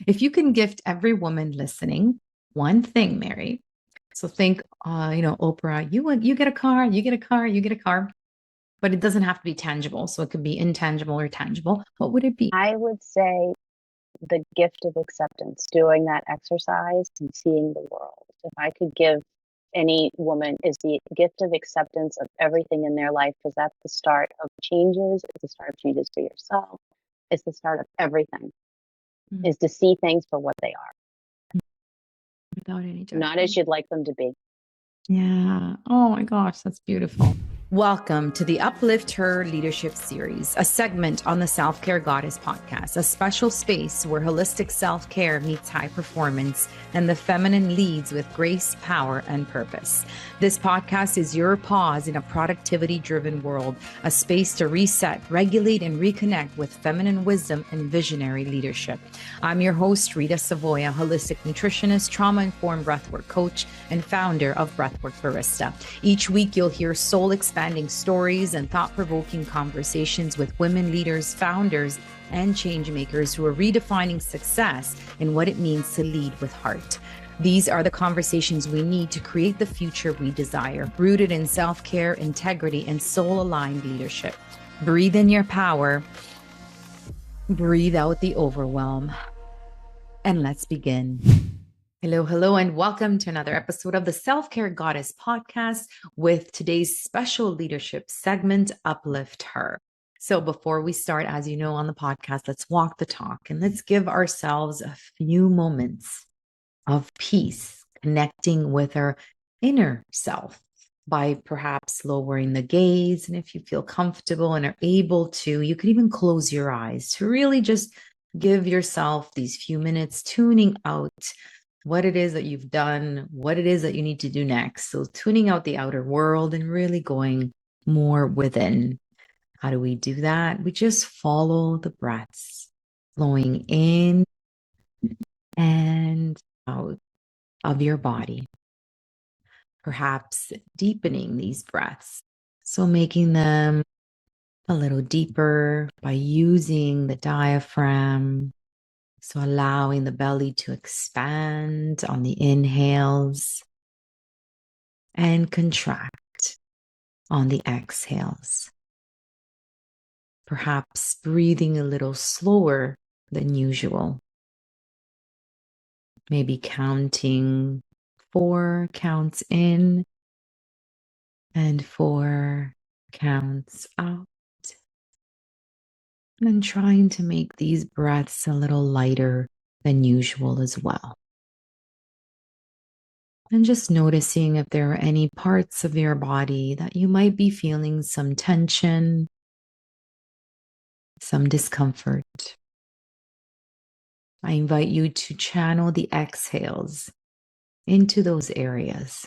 If you can gift every woman listening one thing, Mary. So think, Oprah, you get a car, you get a car, you get a car, but it doesn't have to be tangible. So it could be intangible or tangible. What would it be? I would say the gift of acceptance, doing that exercise and seeing the world. If I could give any woman is the gift of acceptance of everything in their life, because that's the start of changes. It's the start of changes for yourself. It's the start of everything, is to see things for what they are. Without any judgment. Not as you'd like them to be. Yeah. Oh my gosh, that's beautiful. Welcome to the Uplift Her Leadership Series, a segment on the Self-Care Goddess podcast, a special space where holistic self-care meets high performance and the feminine leads with grace, power, and purpose. This podcast is your pause in a productivity-driven world, a space to reset, regulate, and reconnect with feminine wisdom and visionary leadership. I'm your host, Rita Savoya, holistic nutritionist, trauma-informed breathwork coach, and founder of Breathwork Barista. Each week, you'll hear soul-expanding stories and thought-provoking conversations with women leaders, founders, and change makers who are redefining success and what it means to lead with heart. These are the conversations we need to create the future we desire, rooted in self-care, integrity, and soul-aligned leadership. Breathe in your power. Breathe out the overwhelm. And let's begin. Hello, and welcome to another episode of the Self-Care Goddess podcast with today's special leadership segment, Uplift Her. So before we start, as you know, on the podcast, let's walk the talk and let's give ourselves a few moments of peace, connecting with our inner self by perhaps lowering the gaze. And if you feel comfortable and are able to, you could even close your eyes to really just give yourself these few minutes tuning out what it is that you've done, what it is that you need to do next. So tuning out the outer world and really going more within. How do we do that? We just follow the breaths flowing in and out of your body. Perhaps deepening these breaths. So making them a little deeper by using the diaphragm. So allowing the belly to expand on the inhales and contract on the exhales. Perhaps breathing a little slower than usual. Maybe counting 4 counts in and 4 counts out. And then trying to make these breaths a little lighter than usual as well. And just noticing if there are any parts of your body that you might be feeling some tension, some discomfort. I invite you to channel the exhales into those areas,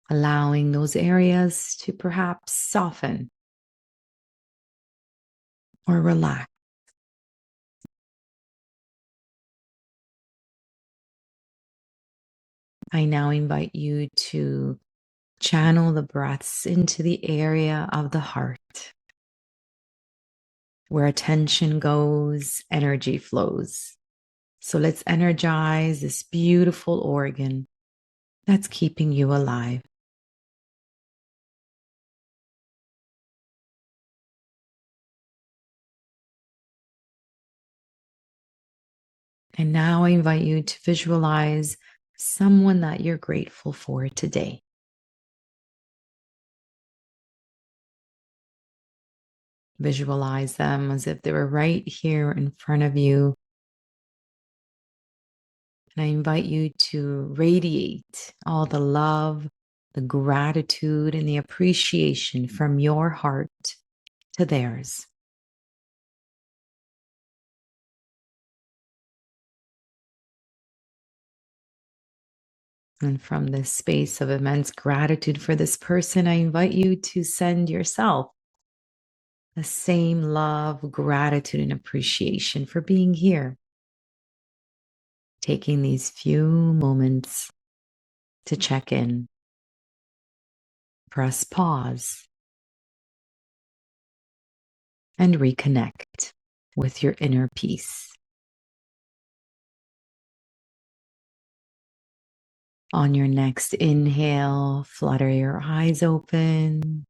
allowing those areas to perhaps soften or relax. I now invite you to channel the breaths into the area of the heart. Where attention goes, energy flows. So let's energize this beautiful organ that's keeping you alive. And now I invite you to visualize someone that you're grateful for today. Visualize them as if they were right here in front of you. And I invite you to radiate all the love, the gratitude, and the appreciation from your heart to theirs. And from this space of immense gratitude for this person, I invite you to send yourself the same love, gratitude, and appreciation for being here. Taking these few moments to check in. Press pause and reconnect with your inner peace. On your next inhale, flutter your eyes open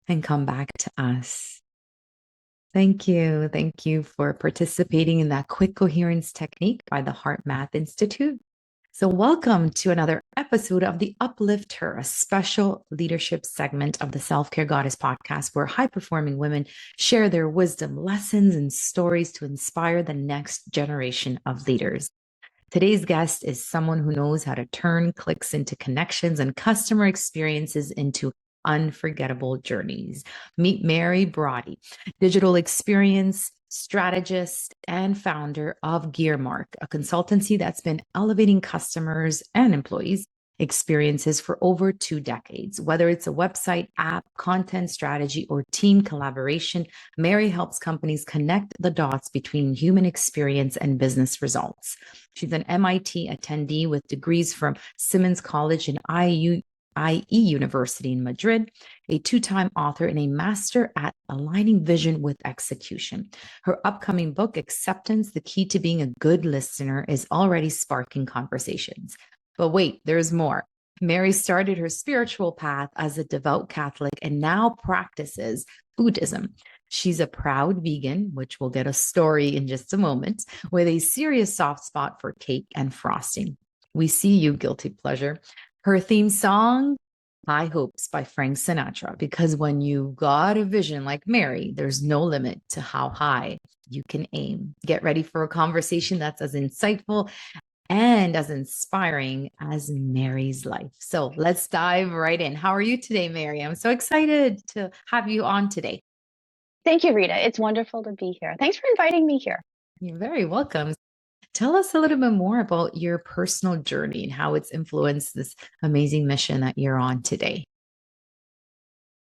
and come back to us. Thank you. Thank you for participating in that quick coherence technique by the Heart Math Institute. So, welcome to another episode of the Uplift Her, a special leadership segment of the Self Care Goddess podcast, where high performing women share their wisdom, lessons, and stories to inspire the next generation of leaders. Today's guest is someone who knows how to turn clicks into connections and customer experiences into unforgettable journeys. Meet Mary Brodie, digital experience strategist and founder of Gearmark, a consultancy that's been elevating customers and employees' experiences for over 2 decades. Whether it's a website, app, content strategy, or team collaboration, Mary helps companies connect the dots between human experience and business results. She's an MIT attendee with degrees from Simmons College and IE University in Madrid, a 2-time author and a master at aligning vision with execution. Her upcoming book, Acceptance, The Key to Being a Good Listener, is already sparking conversations. But wait, there's more. Mary started her spiritual path as a devout Catholic and now practices Buddhism. She's a proud vegan, which we'll get a story in just a moment, with a serious soft spot for cake and frosting. We see you, guilty pleasure. Her theme song, High Hopes by Frank Sinatra, because when you got a vision like Mary, there's no limit to how high you can aim. Get ready for a conversation that's as insightful and as inspiring as Mary's life. So let's dive right in. How are you today, Mary? I'm so excited to have you on today. Thank you, Rita. It's wonderful to be here. Thanks for inviting me here. You're very welcome. Tell us a little bit more about your personal journey and how it's influenced this amazing mission that you're on today.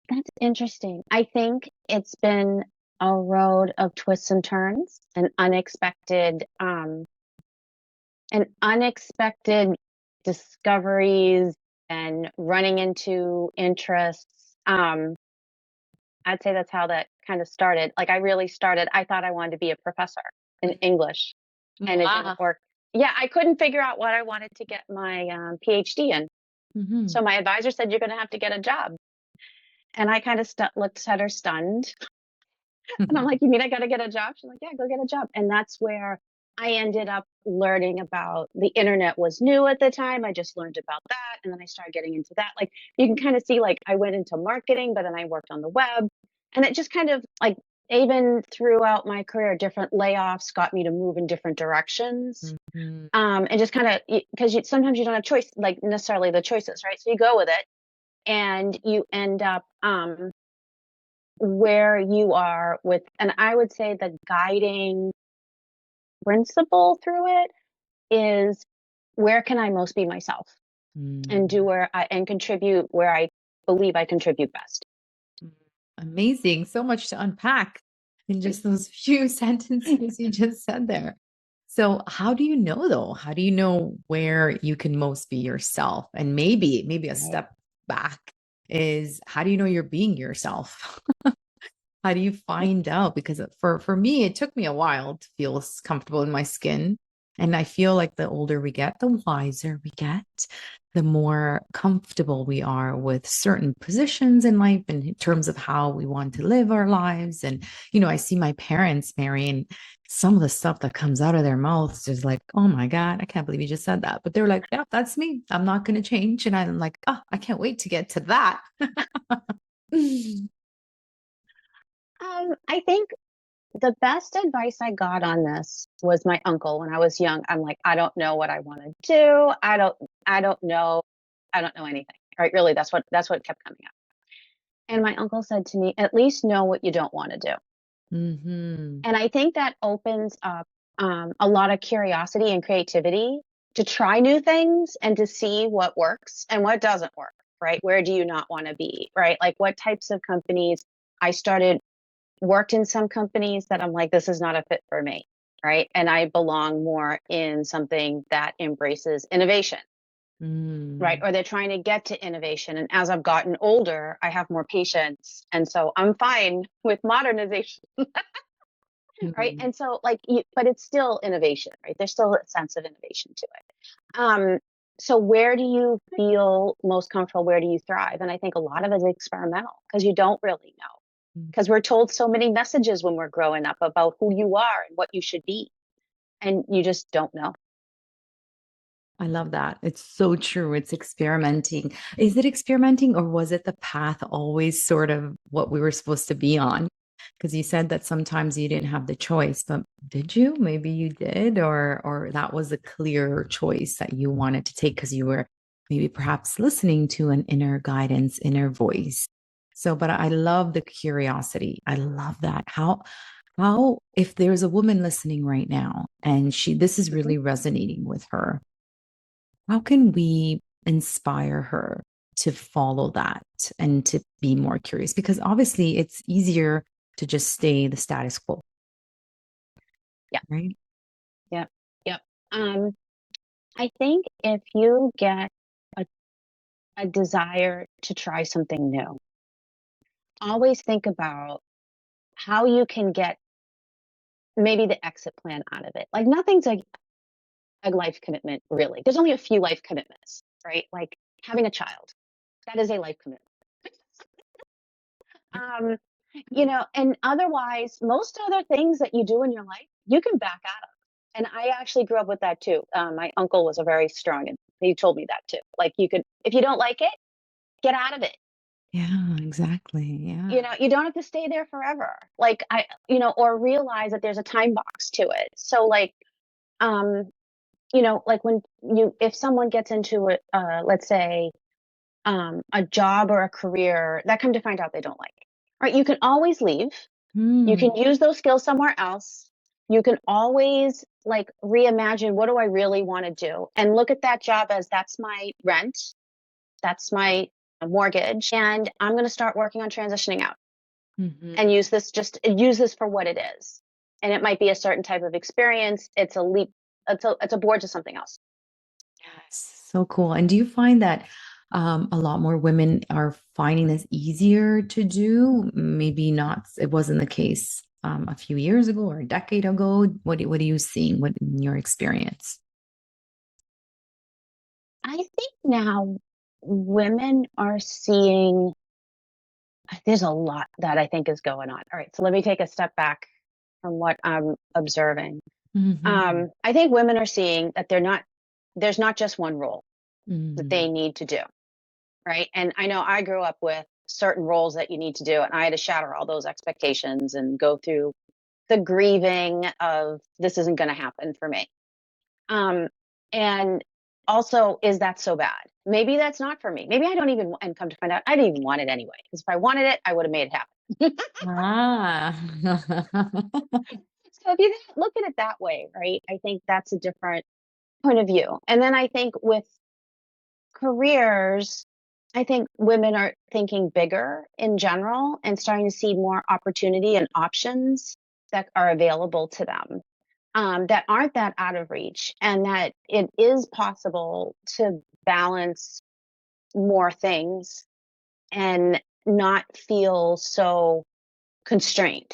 That's interesting. I think it's been a road of twists and turns and unexpected discoveries and running into interests. I'd say that's how that kind of started. Like I thought I wanted to be a professor in English. And it didn't work. Yeah, I couldn't figure out what I wanted to get my PhD in. Mm-hmm. So my advisor said, you're going to have to get a job. And I kind of looked at her stunned. And I'm like, you mean I got to get a job? She's like, yeah, go get a job. And that's where I ended up learning about the internet was new at the time. I just learned about that. And then I started getting into that. Like you can kind of see, like I went into marketing, but then I worked on the web. And it just kind of like, even throughout my career, different layoffs got me to move in different directions. Mm-hmm. And just kind of, because sometimes you don't have choice, like necessarily the choices, right? So you go with it and you end up where you are with, and I would say the guiding principle through it is where can I most be myself and do and contribute where I believe I contribute best. Amazing. So much to unpack in just those few sentences you just said there. So how do you know though? How do you know where you can most be yourself? And maybe a step back is how do you know you're being yourself? How do you find out? Because for me, it took me a while to feel comfortable in my skin. And I feel like the older we get, the wiser we get, the more comfortable we are with certain positions in life in terms of how we want to live our lives. And, I see my parents, Mary, and some of the stuff that comes out of their mouths is like, oh my God, I can't believe you just said that. But they're like, yeah, that's me. I'm not going to change. And I'm like, oh, I can't wait to get to that. I think the best advice I got on this was my uncle when I was young. I'm like, I don't know what I want to do. I don't know anything. Right? Really, that's what kept coming up. And my uncle said to me, at least know what you don't want to do. Mm-hmm. And I think that opens up a lot of curiosity and creativity to try new things and to see what works and what doesn't work, right? Where do you not want to be, right? Like what types of companies worked in some companies that I'm like, this is not a fit for me, right? And I belong more in something that embraces innovation, right? Or they're trying to get to innovation. And as I've gotten older, I have more patience. And so I'm fine with modernization, right? And so but it's still innovation, right? There's still a sense of innovation to it. So where do you feel most comfortable? Where do you thrive? And I think a lot of it is experimental because you don't really know. Because we're told so many messages when we're growing up about who you are and what you should be. And you just don't know. I love that. It's so true. It's experimenting. Is it experimenting, or was it the path always sort of what we were supposed to be on? Because you said that sometimes you didn't have the choice, but did you? Maybe you did, or that was a clear choice that you wanted to take because you were maybe perhaps listening to an inner guidance, inner voice. So, but I love the curiosity. I love that. How if there's a woman listening right now and this is really resonating with her, how can we inspire her to follow that and to be more curious? Because obviously it's easier to just stay the status quo. Yeah. Right. Yeah. Yep. I think if you get a desire to try something new, always think about how you can get maybe the exit plan out of it. Like nothing's like a life commitment, really. There's only a few life commitments, right? Like having a child, that is a life commitment. Um, and otherwise, most other things that you do in your life, you can back out of. And I actually grew up with that too. My uncle was a very strong, and he told me that too. Like you could, if you don't like it, get out of it. Yeah, exactly. Yeah. You don't have to stay there forever. Like or realize that there's a time box to it. So like, um, like if someone gets into it, let's say, a job or a career that come to find out they don't like, right? You can always leave. You can use those skills somewhere else. You can always like reimagine, what do I really want to do? And look at that job as that's my rent, that's my mortgage, and I'm going to start working on transitioning out and use this for what it is. And it might be a certain type of experience. It's a leap. It's a board to something else. Yes. So cool. And do you find that a lot more women are finding this easier to do? Maybe not, it wasn't the case a few years ago or a decade ago. What are you seeing? What in your experience? I think now women are seeing, there's a lot that I think is going on. All right, so let me take a step back from what I'm observing. I think women are seeing that there's not just one role that they need to do, right? And I know I grew up with certain roles that you need to do, and I had to shatter all those expectations and go through the grieving of this isn't going to happen for me. And also, is that so bad? Maybe that's not for me. Maybe I don't even, and come to find out, I didn't even want it anyway. Because if I wanted it, I would have made it happen. Ah. So if you look at it that way, right, I think that's a different point of view. And then I think with careers, I think women are thinking bigger in general and starting to see more opportunity and options that are available to them, that aren't that out of reach, and that it is possible to balance more things and not feel so constrained.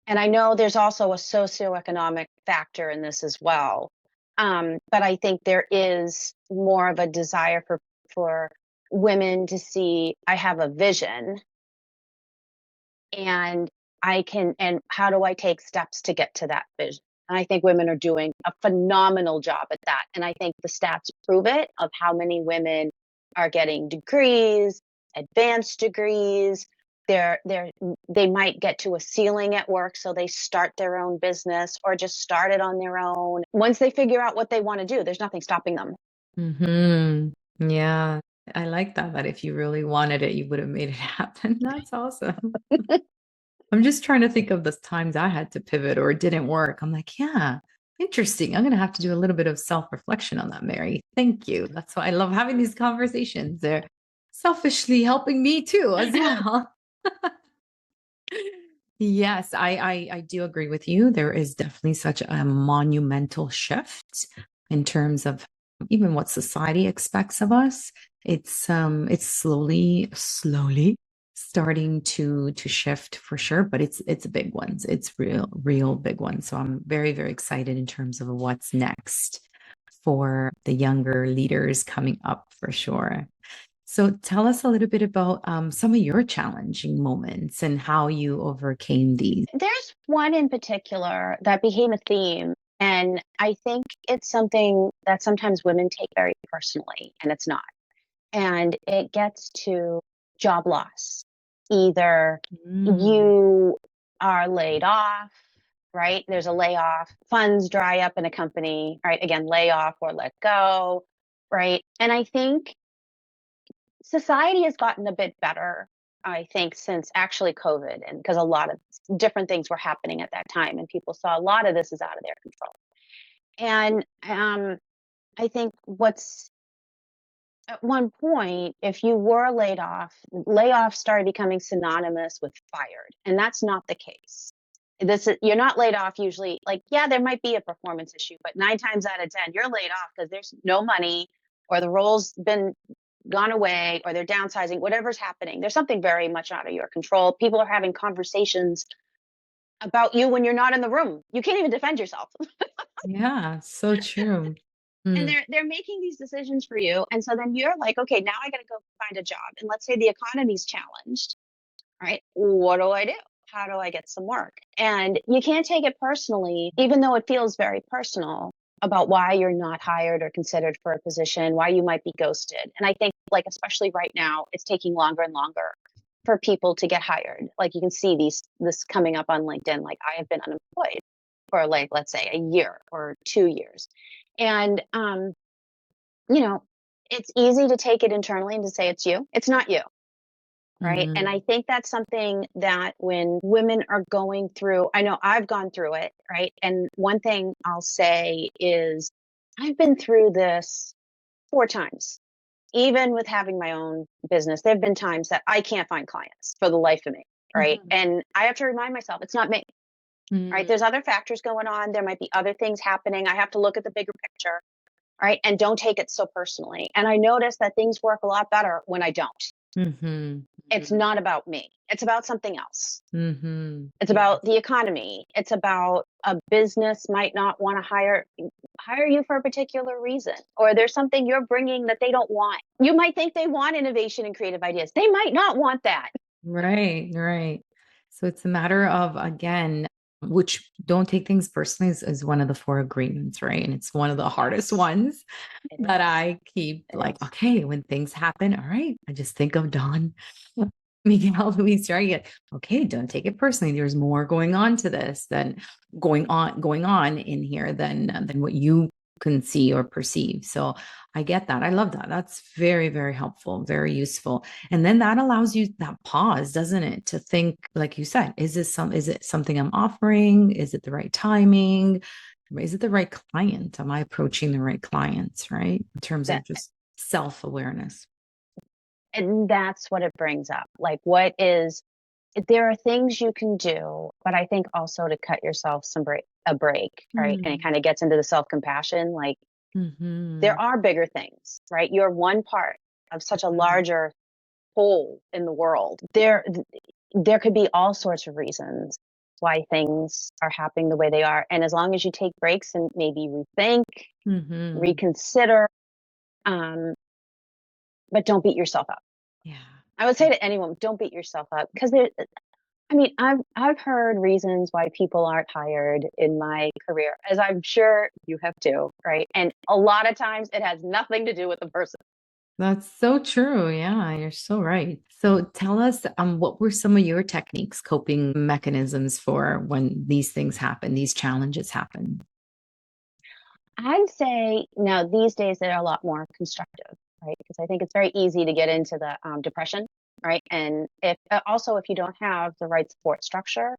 And I know there's also a socioeconomic factor in this as well. But I think there is more of a desire for women to see, I have a vision and and how do I take steps to get to that vision? And I think women are doing a phenomenal job at that. And I think the stats prove it, of how many women are getting degrees, advanced degrees. They might get to a ceiling at work, so they start their own business or just start it on their own. Once they figure out what they want to do, there's nothing stopping them. Yeah, I like that if you really wanted it, you would have made it happen. That's awesome. I'm just trying to think of the times I had to pivot or it didn't work. I'm like, yeah, interesting. I'm going to have to do a little bit of self-reflection on that, Mary. Thank you. That's why I love having these conversations. They're selfishly helping me too, as well. Yes, I do agree with you. There is definitely such a monumental shift in terms of even what society expects of us. It's slowly starting to shift for sure, but it's big ones. It's real big ones. So I'm very, very excited in terms of what's next for the younger leaders coming up for sure. So tell us a little bit about some of your challenging moments and how you overcame these. There's one in particular that became a theme. And I think it's something that sometimes women take very personally, and it's not. And it gets to job loss. Either you are laid off, right? There's a layoff, funds dry up in a company, right? Again, layoff or let go, right? And I think society has gotten a bit better, I think, since actually COVID, and because a lot of different things were happening at that time, and people saw a lot of this is out of their control. And I think what's at one point, if you were laid off, layoffs started becoming synonymous with fired, and that's not the case. You're not laid off usually. Like, yeah, there might be a performance issue, but 9 times out of 10, you're laid off because there's no money, or the role's been gone away, or they're downsizing, whatever's happening. There's something very much out of your control. People are having conversations about you when you're not in the room. You can't even defend yourself. Yeah, so true. And they're making these decisions for you. And so then you're like, okay, now I got to go find a job. And let's say the economy's challenged, right? What do I do? How do I get some work? And you can't take it personally, even though it feels very personal about why you're not hired or considered for a position, why you might be ghosted. And I think, like, especially right now, it's taking longer and longer for people to get hired. Like, you can see this coming up on LinkedIn. Like, I have been unemployed for, like, let's say a year or 2 years. And, it's easy to take it internally and to say it's you. It's not you. Right. And I think that's something that when women are going through, I know I've gone through it. Right. And one thing I'll say is I've been through this 4 times. Even with having my own business, there have been times that I can't find clients for the life of me. Right. And I have to remind myself it's not me. Right. There's other factors going on. There might be other things happening. I have to look at the bigger picture. Right. And don't take it so personally. And I notice that things work a lot better when I don't. It's not about me. It's about something else. It's about the economy. It's about a business might not want to hire you for a particular reason, or there's something you're bringing that they don't want. You might think they want innovation and creative ideas. They might not want that. Right, right. So it's a matter of, again, which don't take things personally is one of the 4 agreements, right? And it's one of the hardest ones that I keep like, okay, when things happen, all right, I just think of Don, Miguel, Luis, right? Okay, don't take it personally. There's more going on to this than going on in here than what you can see or perceive. So I get that. I love that. That's very, very helpful, very useful. And then that allows you that pause, doesn't it? To think, like you said, is it something I'm offering? Is it the right timing? Is it the right client? Am I approaching the right clients, right? In terms of just self-awareness. And that's what it brings up. Like, there are things you can do, but I think also to cut yourself a break, right? And it kind of gets into the self-compassion. Like, there are bigger things, right? You're one part of such a larger whole in the world. There could be all sorts of reasons why things are happening the way they are. And as long as you take breaks and maybe rethink, reconsider, but don't beat yourself up. Yeah. I would say to anyone, don't beat yourself up, because I've heard reasons why people aren't hired in my career, as I'm sure you have too, right? And a lot of times it has nothing to do with the person. That's so true. Yeah, you're so right. So tell us, what were some of your techniques, coping mechanisms for when these things happen, these challenges happen? I'd say now these days they're a lot more constructive, right? Because I think it's very easy to get into the depression, right? And if you don't have the right support structure,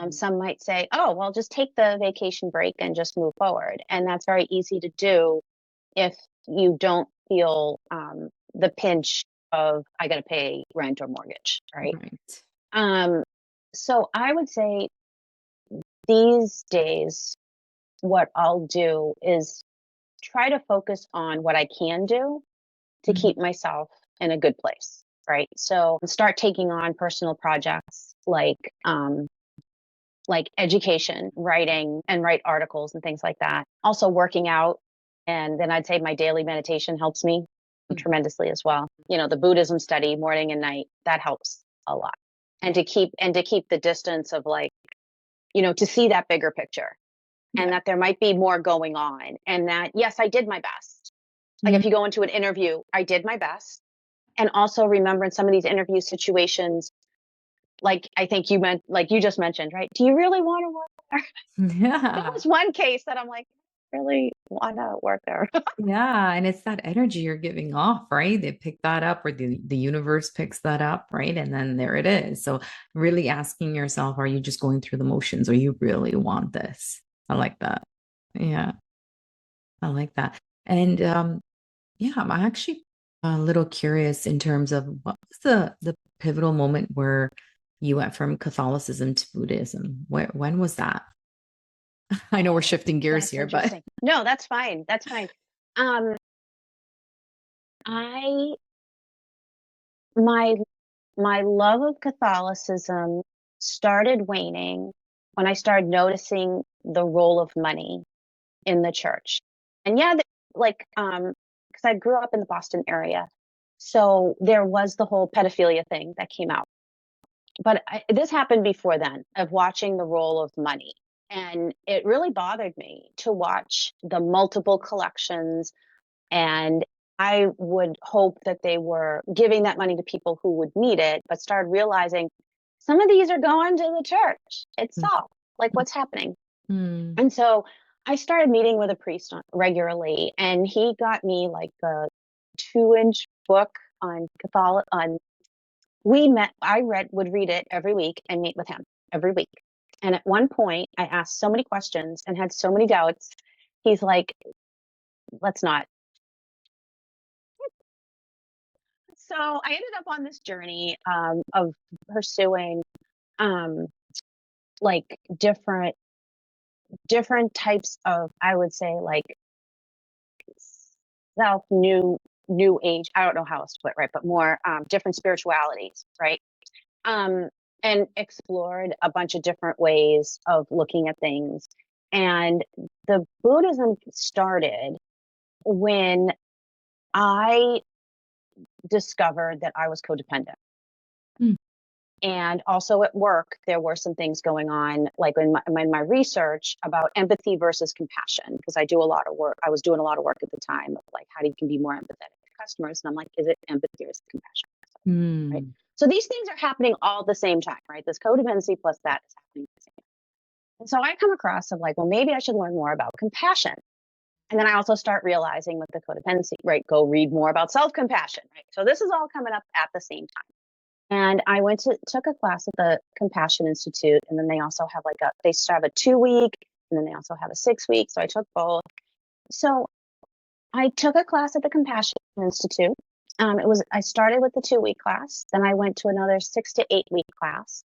some might say, oh, well, just take the vacation break and just move forward. And that's very easy to do if you don't feel the pinch of, I got to pay rent or mortgage, right? So I would say these days, what I'll do is try to focus on what I can do to keep myself in a good place, right? So start taking on personal projects like education, writing, and write articles and things like that. Also working out, And then I'd say my daily meditation helps me tremendously as well. The Buddhism study morning and night, that helps a lot. And to keep the distance of to see that bigger picture and that there might be more going on, and that, yes, I did my best. Like if you go into an interview, I did my best. And also remember in some of these interview situations, like I think you just mentioned, right? Do you really want to work there? Yeah. That was one case that I'm like, really want to work there. Yeah. And it's that energy you're giving off, right? They pick that up, or the universe picks that up, right? And then there it is. So really asking yourself, are you just going through the motions, or you really want this? I like that. Yeah. I like that. And yeah, I'm actually a little curious in terms of what was the pivotal moment where you went from Catholicism to Buddhism? When was that? I know we're shifting gears here, but no, that's fine. That's fine. I my love of Catholicism started waning when I started noticing the role of money in the church. And yeah, because I grew up in the Boston area, so there was the whole pedophilia thing that came out. But this happened before then, of watching the role of money. And it really bothered me to watch the multiple collections. And I would hope that they were giving that money to people who would need it, but started realizing some of these are going to the church itself. Like, what's happening? And so I started meeting with a priest regularly, and he got me like a 2-inch book on Catholic. Would read it every week and meet with him every week. And at one point, I asked so many questions and had so many doubts. He's like, let's not. So I ended up on this journey of pursuing like different types of, I would say, like self new age. I don't know how else to put it, right, but more different spiritualities, right? And explored a bunch of different ways of looking at things. And the Buddhism started when I discovered that I was codependent. And also at work, there were some things going on, like in my research about empathy versus compassion, because I do a lot of work. I was doing a lot of work at the time of like, how you can be more empathetic to customers. And I'm like, is it empathy or is it compassion? Right? So these things are happening all at the same time, right? This codependency plus that is happening at the same time. And so I come across of like, well, maybe I should learn more about compassion. And then I also start realizing with the codependency, right? Go read more about self-compassion, right? So this is all coming up at the same time. And I took a class at the Compassion Institute, and then they also have they have a 2-week, and then they also have a 6-week. So I took both. So I took a class at the Compassion Institute. I started with the 2-week class, then I went to another 6 to 8 week class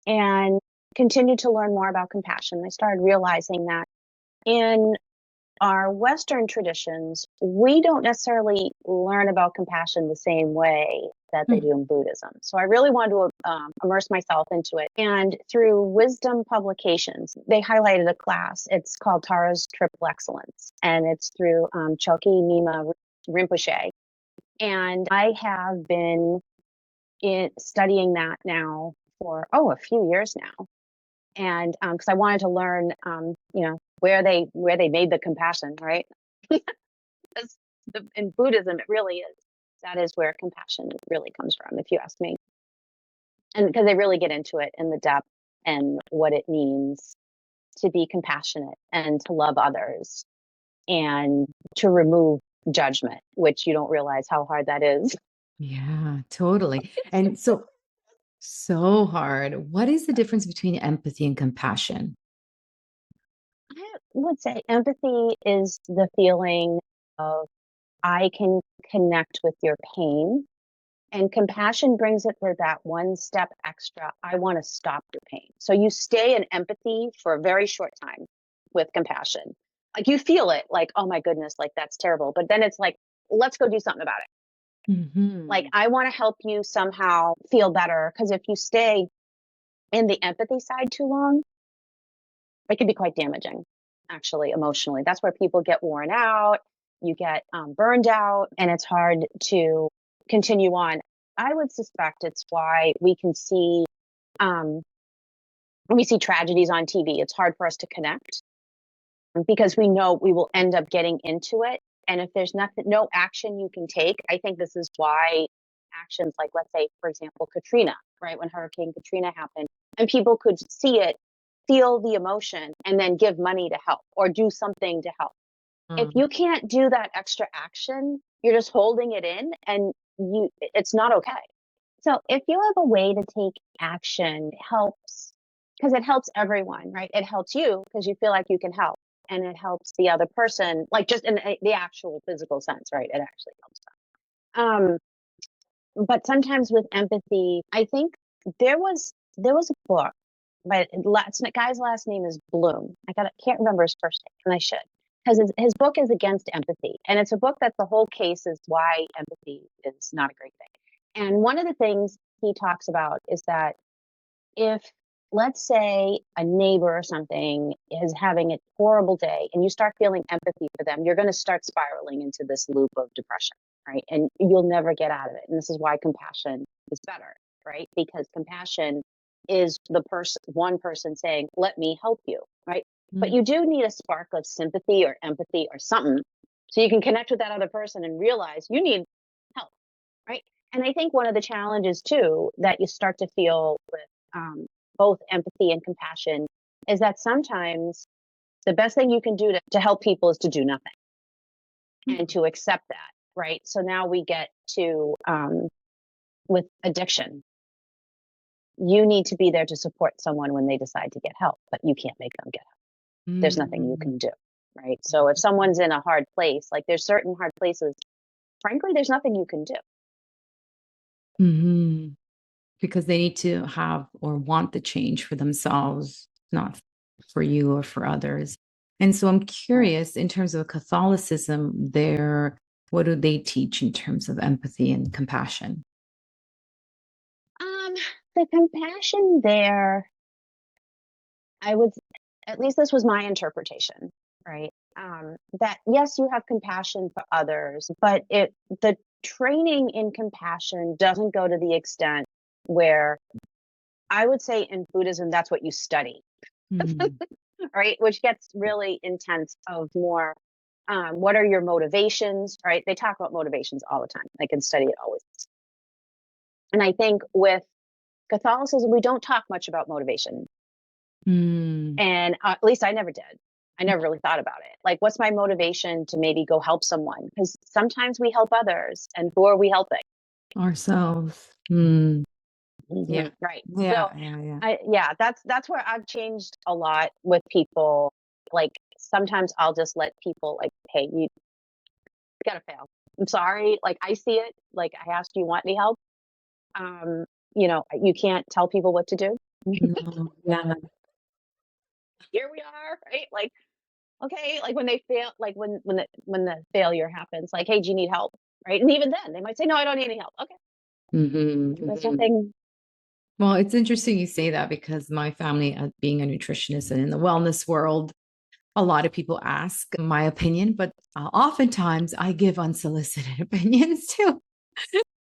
and continued to learn more about compassion. I started realizing that in our Western traditions, we don't necessarily learn about compassion the same way that they do in Buddhism. So I really wanted to immerse myself into it. And through Wisdom Publications, they highlighted a class. It's called Tara's Triple Excellence, and it's through Choki Nyingma Rinpoche. And I have been studying that now for, a few years now. And because I wanted to learn, where they made the compassion, right? In Buddhism, it really is. That is where compassion really comes from, if you ask me. And because they really get into it in the depth and what it means to be compassionate and to love others and to remove judgment, which you don't realize how hard that is. Yeah, totally. And so hard. What is the difference between empathy and compassion? I would say empathy is the feeling of I can connect with your pain, and compassion brings it to that one step extra. I want to stop your pain. So you stay in empathy for a very short time with compassion. Like you feel it, like, oh my goodness, like that's terrible. But then it's like, let's go do something about it. Like I want to help you somehow feel better. Because if you stay in the empathy side too long, it can be quite damaging, actually, emotionally. That's where people get worn out. you get burned out, and it's hard to continue on. I would suspect it's why we can see, when we see tragedies on TV, it's hard for us to connect because we know we will end up getting into it. And if there's no action you can take, I think this is why actions like, let's say, for example, Katrina, right? When Hurricane Katrina happened, and people could see it, feel the emotion, and then give money to help or do something to help. If you can't do that extra action, you're just holding it in, and it's not okay. So if you have a way to take action, it helps, because it helps everyone, right? It helps you because you feel like you can help, and it helps the other person, like just in the actual physical sense, right? It actually helps them. But sometimes with empathy, I think there was a book, but the guy's last name is Bloom. Can't remember his first name, and I should, because his book is against empathy, and it's a book that the whole case is why empathy is not a great thing. And one of the things he talks about is that if, let's say, a neighbor or something is having a horrible day, and you start feeling empathy for them, you're going to start spiraling into this loop of depression, right? And you'll never get out of it. And this is why compassion is better, right? Because compassion is one person saying, let me help you, right? But you do need a spark of sympathy or empathy or something, so you can connect with that other person and realize you need help, right? And I think one of the challenges too that you start to feel with both empathy and compassion is that sometimes the best thing you can do to help people is to do nothing and to accept that, right? So now we get to with addiction. You need to be there to support someone when they decide to get help, but you can't make them get help. There's nothing you can do, right? So if someone's in a hard place, like there's certain hard places, frankly, there's nothing you can do. Because they need to have or want the change for themselves, not for you or for others. And so I'm curious, in terms of Catholicism, what do they teach in terms of empathy and compassion? The compassion there, at least this was my interpretation, right? That yes, you have compassion for others, but the training in compassion doesn't go to the extent where, I would say in Buddhism, that's what you study, right? Which gets really intense of more, what are your motivations, right? They talk about motivations all the time. They can study it always. And I think with Catholicism, we don't talk much about motivation. And at least I never did. I never really thought about it. Like, what's my motivation to maybe go help someone? Because sometimes we help others, and who are we helping? Ourselves. Yeah. Right. Yeah. So, that's where I've changed a lot with people. Like, sometimes I'll just let people, like, hey, you gotta fail. I'm sorry. Like, I see it. Like, I asked, do you want any help? You can't tell people what to do. Yeah. Here we are, right? Like, okay, like when they fail, like when the failure happens, like, hey, do you need help? Right? And even then, they might say, no, I don't need any help. Okay, there's nothing. Well, it's interesting you say that, because my family, being a nutritionist and in the wellness world, a lot of people ask my opinion, but oftentimes I give unsolicited opinions too.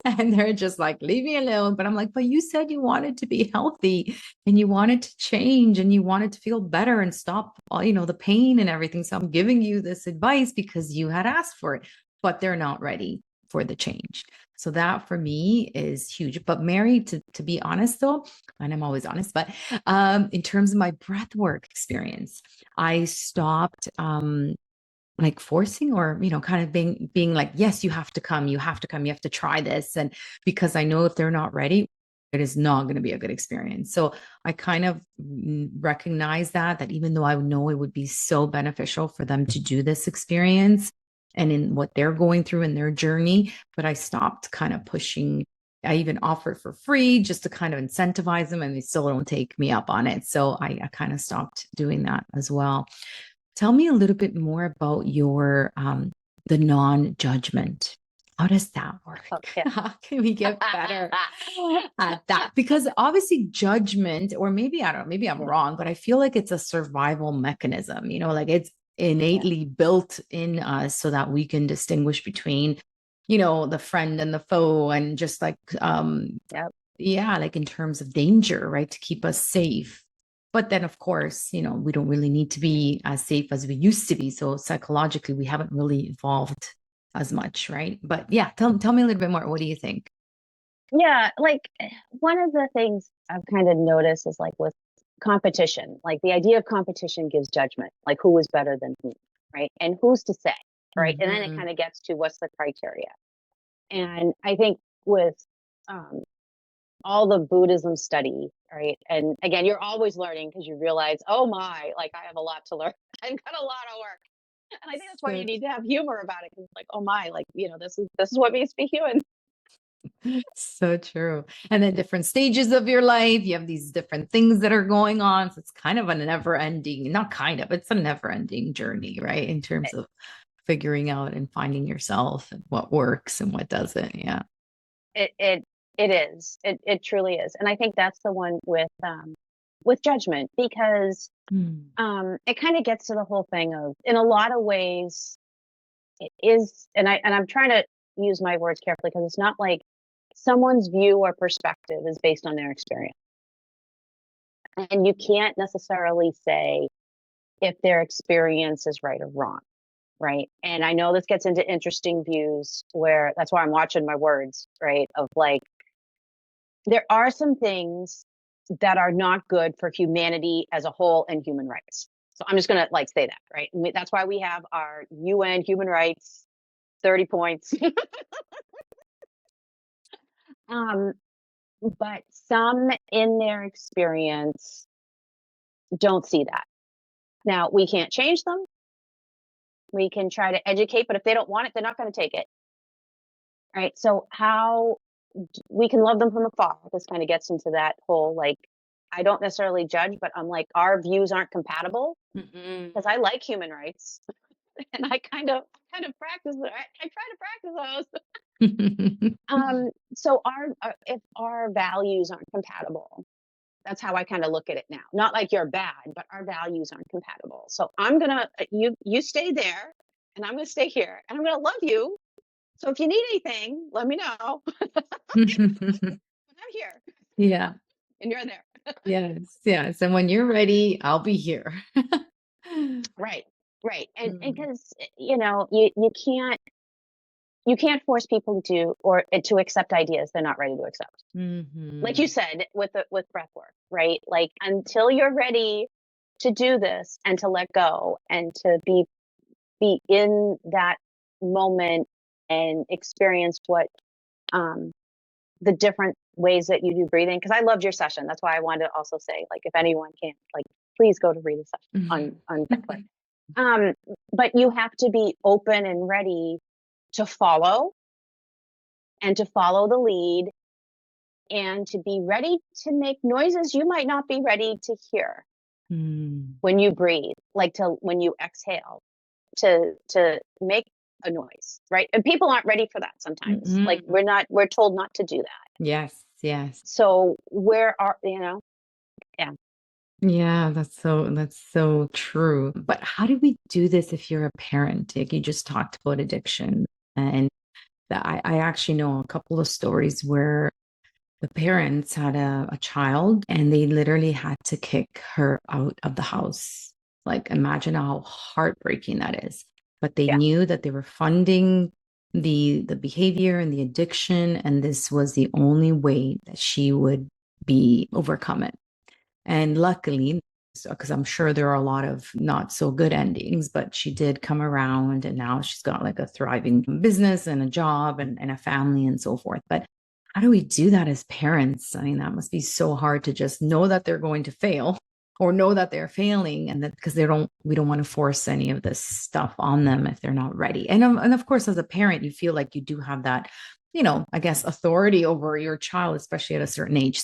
And they're just like, leave me alone. But I'm like, but you said you wanted to be healthy and you wanted to change and you wanted to feel better and stop all, the pain and everything. So I'm giving you this advice because you had asked for it, but they're not ready for the change. So that for me is huge. But Mary, to be honest though, and I'm always honest, but in terms of my breath work experience, I stopped like forcing or, kind of being like, yes, you have to come, you have to try this. And because I know if they're not ready, it is not going to be a good experience. So I kind of recognize that even though I know it would be so beneficial for them to do this experience and in what they're going through in their journey, but I stopped kind of pushing. I even offered for free just to kind of incentivize them, and they still don't take me up on it. So I kind of stopped doing that as well. Tell me a little bit more about your the non-judgment. How does that work? Okay. How can we get better at that? Because obviously judgment, or maybe I don't know, maybe I'm wrong, but I feel like it's a survival mechanism. Like innately built in us so that we can distinguish between, the friend and the foe, and just like, Yep. yeah, like in terms of danger, right? To keep us safe. But then, of course, we don't really need to be as safe as we used to be. So psychologically, we haven't really evolved as much, right? But yeah, tell me a little bit more. What do you think? Yeah, like one of the things I've kind of noticed is like with competition, like the idea of competition gives judgment, like who is better than who, right? And who's to say, right? And then it Mm-hmm. kind of gets to what's the criteria. And I think with um, all the Buddhism study, right? And again, you're always learning because you realize, oh my, like I have a lot to learn. I've got a lot of work. And I think that's why you So, need to have humor about it. Cause it's like, oh my, like, this is what makes me human. so true. And then different stages of your life, you have these different things that are going on. So it's kind of a never ending, not kind of, it's a never ending journey, right? In terms of figuring out and finding yourself and what works and what doesn't. Yeah. It it it is. It truly is. And I think that's the one with judgment because Mm. it kind of gets to the whole thing of in a lot of ways it is and I'm trying to use my words carefully because it's not like someone's view or perspective is based on their experience. And you can't necessarily say if their experience is right or wrong, right? And I know this gets into interesting views where that's why I'm watching my words, right? Of like there are some things that are not good for humanity as a whole and human rights. So I'm just going to like say that, right? And that's why we have our UN human rights 30 points. um, but some in their experience don't see that. Now, we can't change them. We can try to educate, but if they don't want it, they're not going to take it. Right. So, how we can love them from afar. This kind of gets into that whole like, I don't necessarily judge, but I'm like, our views aren't compatible Mm-mm. because I like human rights and I kind of practice it. I try to practice those. So if our values aren't compatible, that's how I kind of look at it now. Not like you're bad, but our values aren't compatible. So I'm gonna you stay there, and I'm gonna stay here, and I'm gonna love you. So if you need anything, let me know. I'm here, Yeah. and you're there. Yes. Yes. And when you're ready, I'll be here. Right, right, and Mm. because you can't force people to accept ideas they're not ready to accept. Like you Mhm. said with breath work, right? Like until you're ready to do this and to let go and to be in that moment and experience what um the different ways that you do breathing. Because I loved your session. That's why I wanted to also say, like, if anyone can, like, please go to read the session on breathwork. Um, but you have to be open and ready to follow and to follow the lead and to be ready to make noises you might not be ready to hear Mm. when you breathe, like to when you exhale, to make a noise, right? And people aren't ready for that sometimes. Like Mm-mm. we're told not to do that. Yes. Yes. So where are yeah. Yeah, that's so true. But how do we do this if you're a parent? Like you just talked about addiction, and that I actually know a couple of stories where the parents had a child and they literally had to kick her out of the house. Like, imagine how heartbreaking that is. But they Yeah. knew that they were funding the behavior and the addiction, and this was the only way that she would be overcome it. And luckily, because I'm sure there are a lot of not so good endings, but she did come around and now she's got like a thriving business and a job and a family and so forth. But how do we do that as parents? I mean, that must be so hard to just know that they're going to fail or know that they're failing, and that because we don't want to force any of this stuff on them if they're not ready. And of course, as a parent, you feel like you do have that, I guess, authority over your child, especially at a certain age.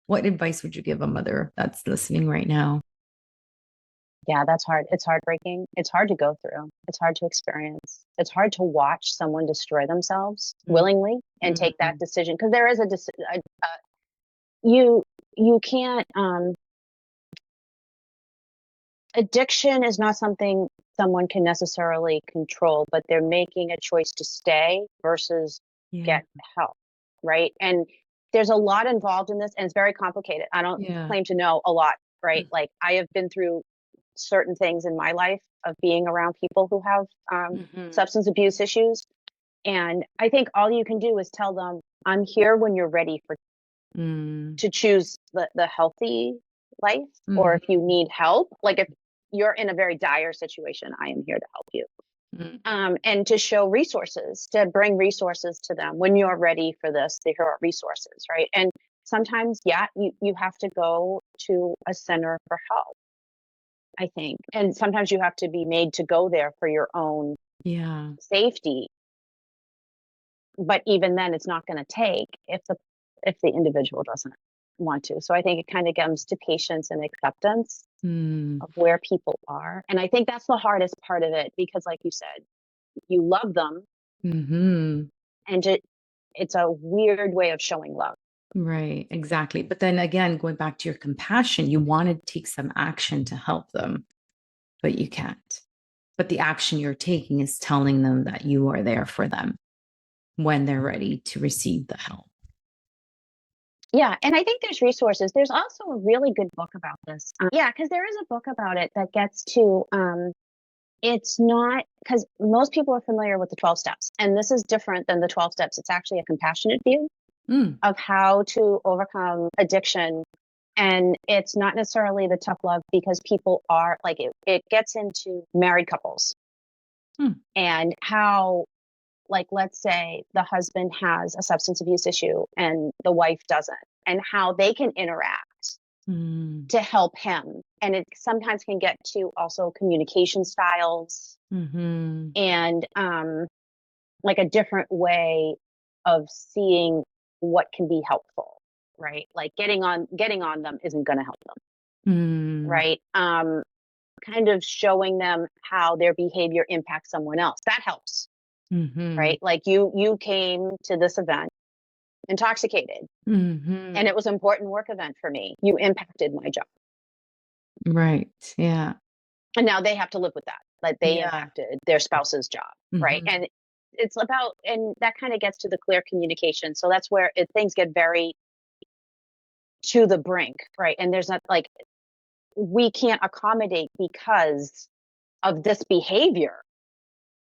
What advice would you give a mother that's listening right now? Yeah, that's hard. It's heartbreaking. It's hard to go through. It's hard to experience. It's hard to watch someone destroy themselves willingly and take that Mm-hmm. decision because there is you you can't addiction is not something someone can necessarily control, but they're making a choice to stay versus get help, right? And there's a lot involved in this, and it's very complicated. I don't claim to know a lot, right? Like, I have been through certain things in my life of being around people who have substance abuse issues. And I think all you can do is tell them, I'm here when you're ready to choose the healthy life, or if you need help, like if you're in a very dire situation, I am here to help you. And to show resources, to bring resources to them when you're ready for this. There are resources, right? And sometimes, you have to go to a center for help, I think. And sometimes you have to be made to go there for your own safety. But even then, it's not going to take if the individual doesn't want to. So I think it kind of comes to patience and acceptance of where people are. And I think that's the hardest part of it, because like you said, you love them, and it's a weird way of showing love. Right, exactly. But then again, going back to your compassion, you want to take some action to help them, but you can't. But the action you're taking is telling them that you are there for them when they're ready to receive the help. Yeah. And I think there's resources. There's also a really good book about this. Because there is a book about it that gets to, it's not, because most people are familiar with the 12 steps, and this is different than the 12 steps. It's actually a compassionate view of how to overcome addiction. And it's not necessarily the tough love, because people are like, it gets into married couples and how, like, let's say the husband has a substance abuse issue and the wife doesn't, and how they can interact to help him. And it sometimes can get to also communication styles and like a different way of seeing what can be helpful, right? Like getting on them isn't going to help them, right? Kind of showing them how their behavior impacts someone else, that helps. Right? Like you came to this event intoxicated, and it was an important work event for me. You impacted my job. Right. Yeah. And now they have to live with that. Like they impacted their spouse's job. Right. And it's about, and that kind of gets to the clear communication. So that's where things get very to the brink. Right. And there's not like, we can't accommodate because of this behavior.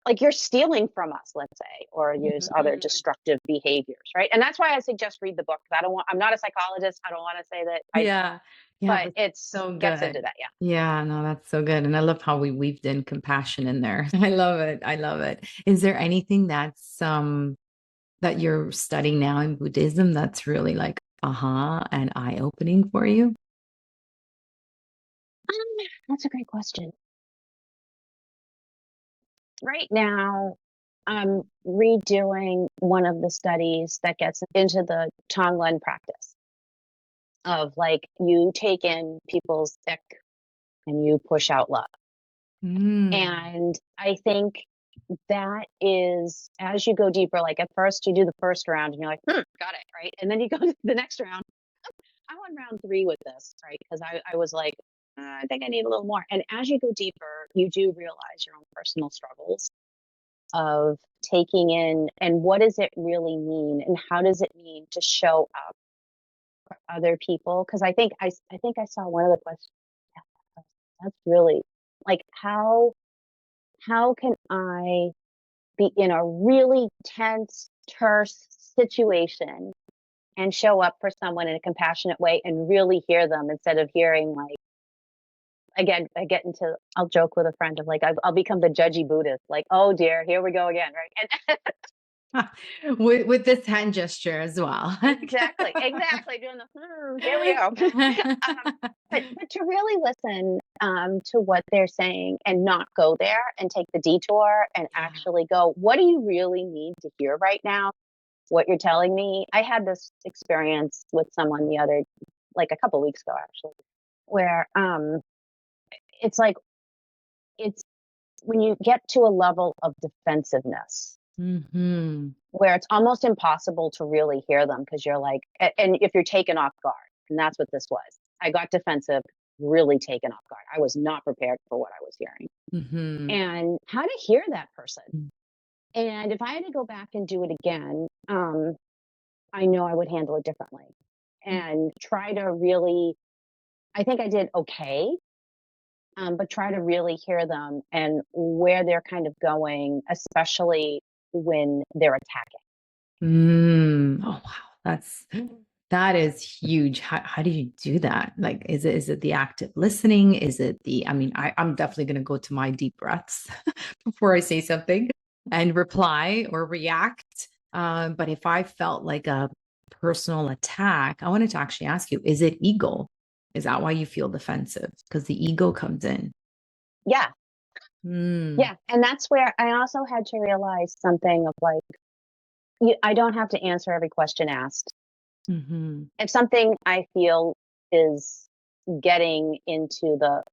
Like you're stealing from us, let's say, or use other destructive behaviors, right? And that's why I suggest read the book. I'm not a psychologist. I don't want to say that. But it's so good. Gets into that. Yeah, no, that's so good. And I love how we weaved in compassion in there. I love it. Is there anything that's that you're studying now in Buddhism that's really like and eye-opening for you? That's a great question. Right now, I'm redoing one of the studies that gets into the Tonglen practice of like you take in people's ick and you push out love. And I think that is, as you go deeper, like at first you do the first round and you're like, got it, right? And then you go to the next round. I'm on round 3 with this, right? Because I was like, I think I need a little more. And as you go deeper, you do realize your own personal struggles of taking in, and what does it really mean, and how does it mean to show up for other people? Because I think I saw one of the questions. That's really like, how can I be in a really tense, terse situation and show up for someone in a compassionate way and really hear them, instead of hearing like, again, I'll joke with a friend of like, I'll become the judgy Buddhist, like, oh dear, here we go again, right? And with this hand gesture as well. Exactly. Doing the, here we go. But to really listen to what they're saying and not go there and take the detour and actually go, what do you really need to hear right now? What you're telling me. I had this experience with someone like a couple of weeks ago, actually, where it's like, it's when you get to a level of defensiveness where it's almost impossible to really hear them, because you're like, and if you're taken off guard, and that's what this was. I got defensive really taken off guard. I was not prepared for what I was hearing. Mm-hmm. And how to hear that person. And if I had to go back and do it again, I know I would handle it differently and try to really, I think I did okay, but try to really hear them and where they're kind of going, especially when they're attacking. Oh, wow. That is huge. How do you do that? Like, is it the active listening? Is it I'm definitely going to go to my deep breaths before I say something and reply or react. But if I felt like a personal attack, I wanted to actually ask you, is it ego? Is that why you feel defensive? Because the ego comes in. Yeah. Yeah. And that's where I also had to realize something of like, I don't have to answer every question asked. Mm-hmm. If something I feel is getting into a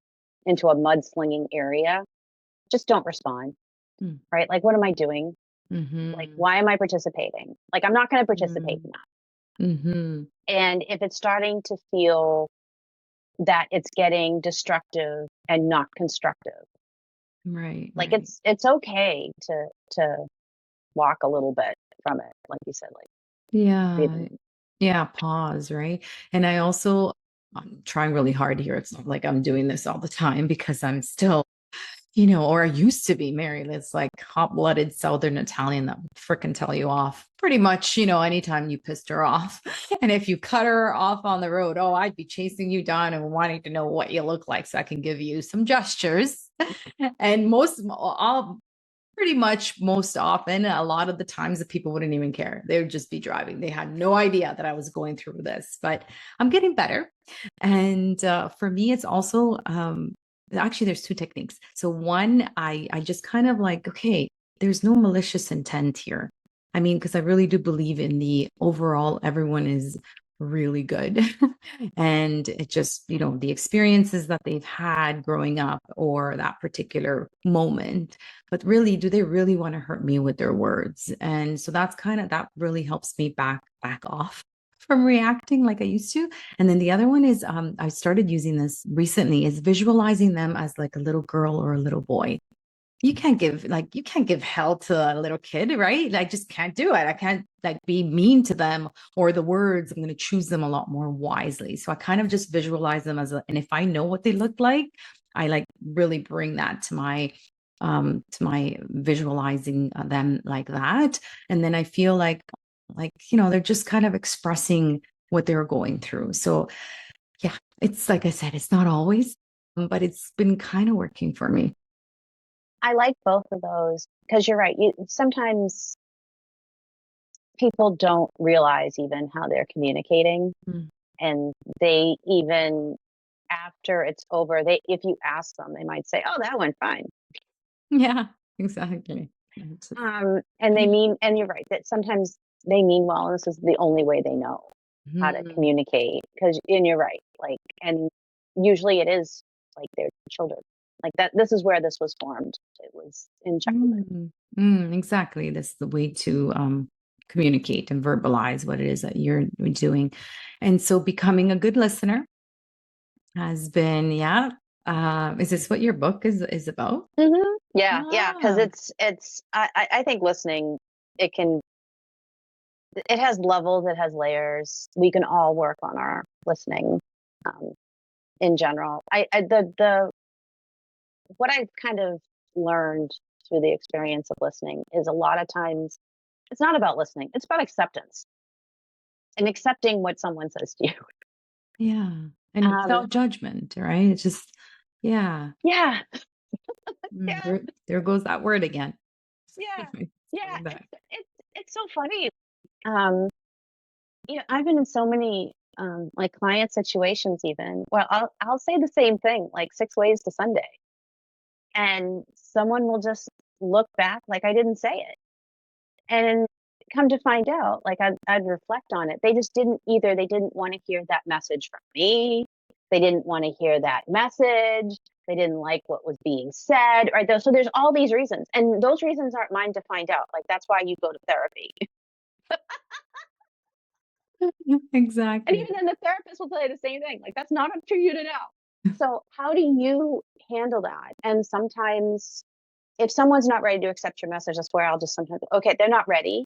mudslinging area, just don't respond. Right? Like, what am I doing? Like, why am I participating? Like, I'm not going to participate in that. And if it's starting to feel that it's getting destructive and not constructive, Right. like it's okay to walk a little bit from it, like you said, like Yeah, pause, right? And I'm trying really hard here. It's not like I'm doing this all the time because I'm still, or I used to be married. It's like hot-blooded Southern Italian that would frickin' tell you off pretty much, anytime you pissed her off. And if you cut her off on the road, oh, I'd be chasing you down and wanting to know what you look like so I can give you some gestures. And pretty much most often, a lot of the times the people wouldn't even care. They would just be driving. They had no idea that I was going through this, but I'm getting better. And for me, it's also, actually, there's two techniques. So one, I just kind of like, okay, there's no malicious intent here. I mean, because I really do believe in the overall, everyone is really good. And it just, the experiences that they've had growing up or that particular moment, but really, do they really want to hurt me with their words? And so that really helps me back off from reacting like I used to. And then the other one is, I started using this recently, is visualizing them as like a little girl or a little boy. You can't give hell to a little kid, right? I just can't do it. I can't like be mean to them, or the words, I'm going to choose them a lot more wisely. So I kind of just visualize them and if I know what they look like, I like really bring that to my visualizing them like that. And then I feel like, they're just kind of expressing what they're going through. So yeah, it's like I said, it's not always, but it's been kind of working for me. I like both of those because you're right. Sometimes people don't realize even how they're communicating, and they even after it's over, if you ask them, they might say, "Oh, that went fine." Yeah, exactly. And and you're right that sometimes they mean well, and this is the only way they know how to communicate. And you're right, like, and usually it is like their children. Like that, this is where this was formed. It was in childhood. Exactly. That's the way to communicate and verbalize what it is that you're doing. And so becoming a good listener has been, is this what your book is about? Yeah. Because I think listening, it has levels, it has layers. We can all work on our listening in general. What I've kind of learned through the experience of listening is a lot of times it's not about listening, it's about acceptance and accepting what someone says to you. Yeah. And without judgment, right? It's just, yeah. Yeah. There goes that word again. Yeah. It's so funny. I've been in so many like client situations even. Well, I'll say the same thing, like 6 ways to Sunday. And someone will just look back like I didn't say it. And come to find out, like I'd reflect on it. They just they didn't want to hear that message from me. They didn't want to hear that message. They didn't like what was being said, right? So there's all these reasons. And those reasons aren't mine to find out. Like that's why you go to therapy. Exactly. And even then the therapist will tell you the same thing. Like that's not up to you to know. So how do you handle that? And sometimes if someone's not ready to accept your message, that's where I'll just sometimes, okay, they're not ready.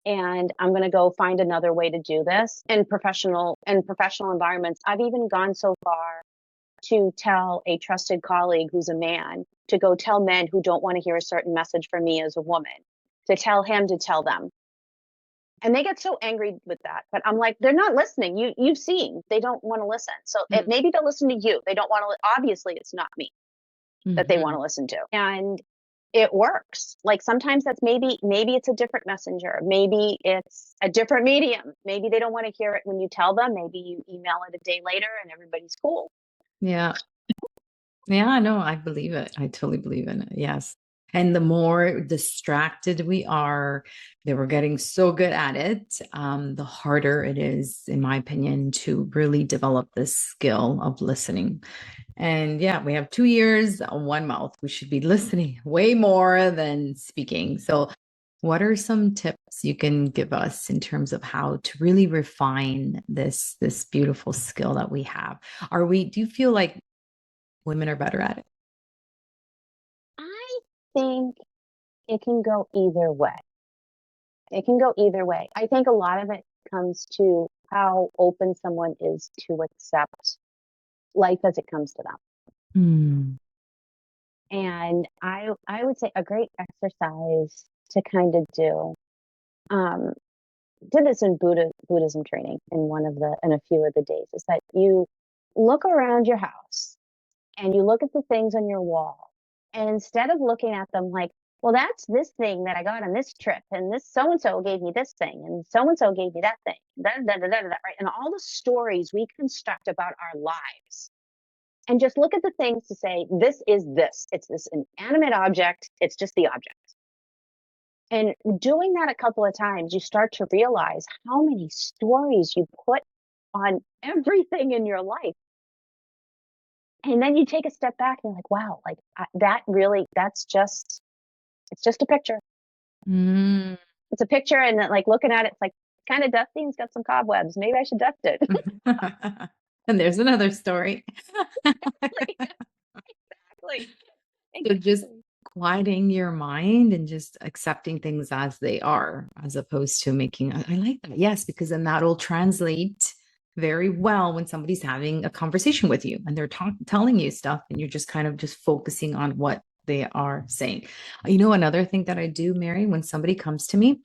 And I'm going to go find another way to do this in professional environments. I've even gone so far to tell a trusted colleague who's a man to go tell men who don't want to hear a certain message from me as a woman, to tell him to tell them. And they get so angry with that. But I'm like, they're not listening. You've seen they don't want to listen. So maybe they'll listen to you. They don't want to. Obviously, it's not me that they want to listen to. And it works. Like sometimes that's maybe it's a different messenger. Maybe it's a different medium. Maybe they don't want to hear it when you tell them. Maybe you email it a day later and everybody's cool. Yeah. Yeah, no, I believe it. I totally believe in it. Yes. And the more distracted we are, that we're getting so good at it, the harder it is, in my opinion, to really develop this skill of listening. And yeah, we have 2 ears, one mouth. We should be listening way more than speaking. So, what are some tips you can give us in terms of how to really refine this beautiful skill that we have? Do you feel like women are better at it? I think it can go either way. It can go either way. I think a lot of it comes to how open someone is to accept life as it comes to them. Mm. And I would say a great exercise to kind of do. Did this in Buddhism training in a few of the days, is that you look around your house and you look at the things on your wall, and instead of looking at them like, well, that's this thing that I got on this trip, and this so and so gave me this thing, and so gave me that thing, right? And all the stories we construct about our lives, and just look at the things to say, this is this. It's this inanimate object. It's just the object. And doing that a couple of times, you start to realize how many stories you put on everything in your life. And then you take a step back and you're like, wow, like it's just a picture. Mm. It's a picture. And then, like, looking at it, it's like kind of dusty and it's got some cobwebs. Maybe I should dust it. And there's another story. Exactly. So just quieting your mind and just accepting things as they are, as opposed to making, I like that. Yes, because then that'll translate very well when somebody's having a conversation with you and they're telling you stuff and you're just kind of just focusing on what they are saying. Another thing that I do, Mary, when somebody comes to me,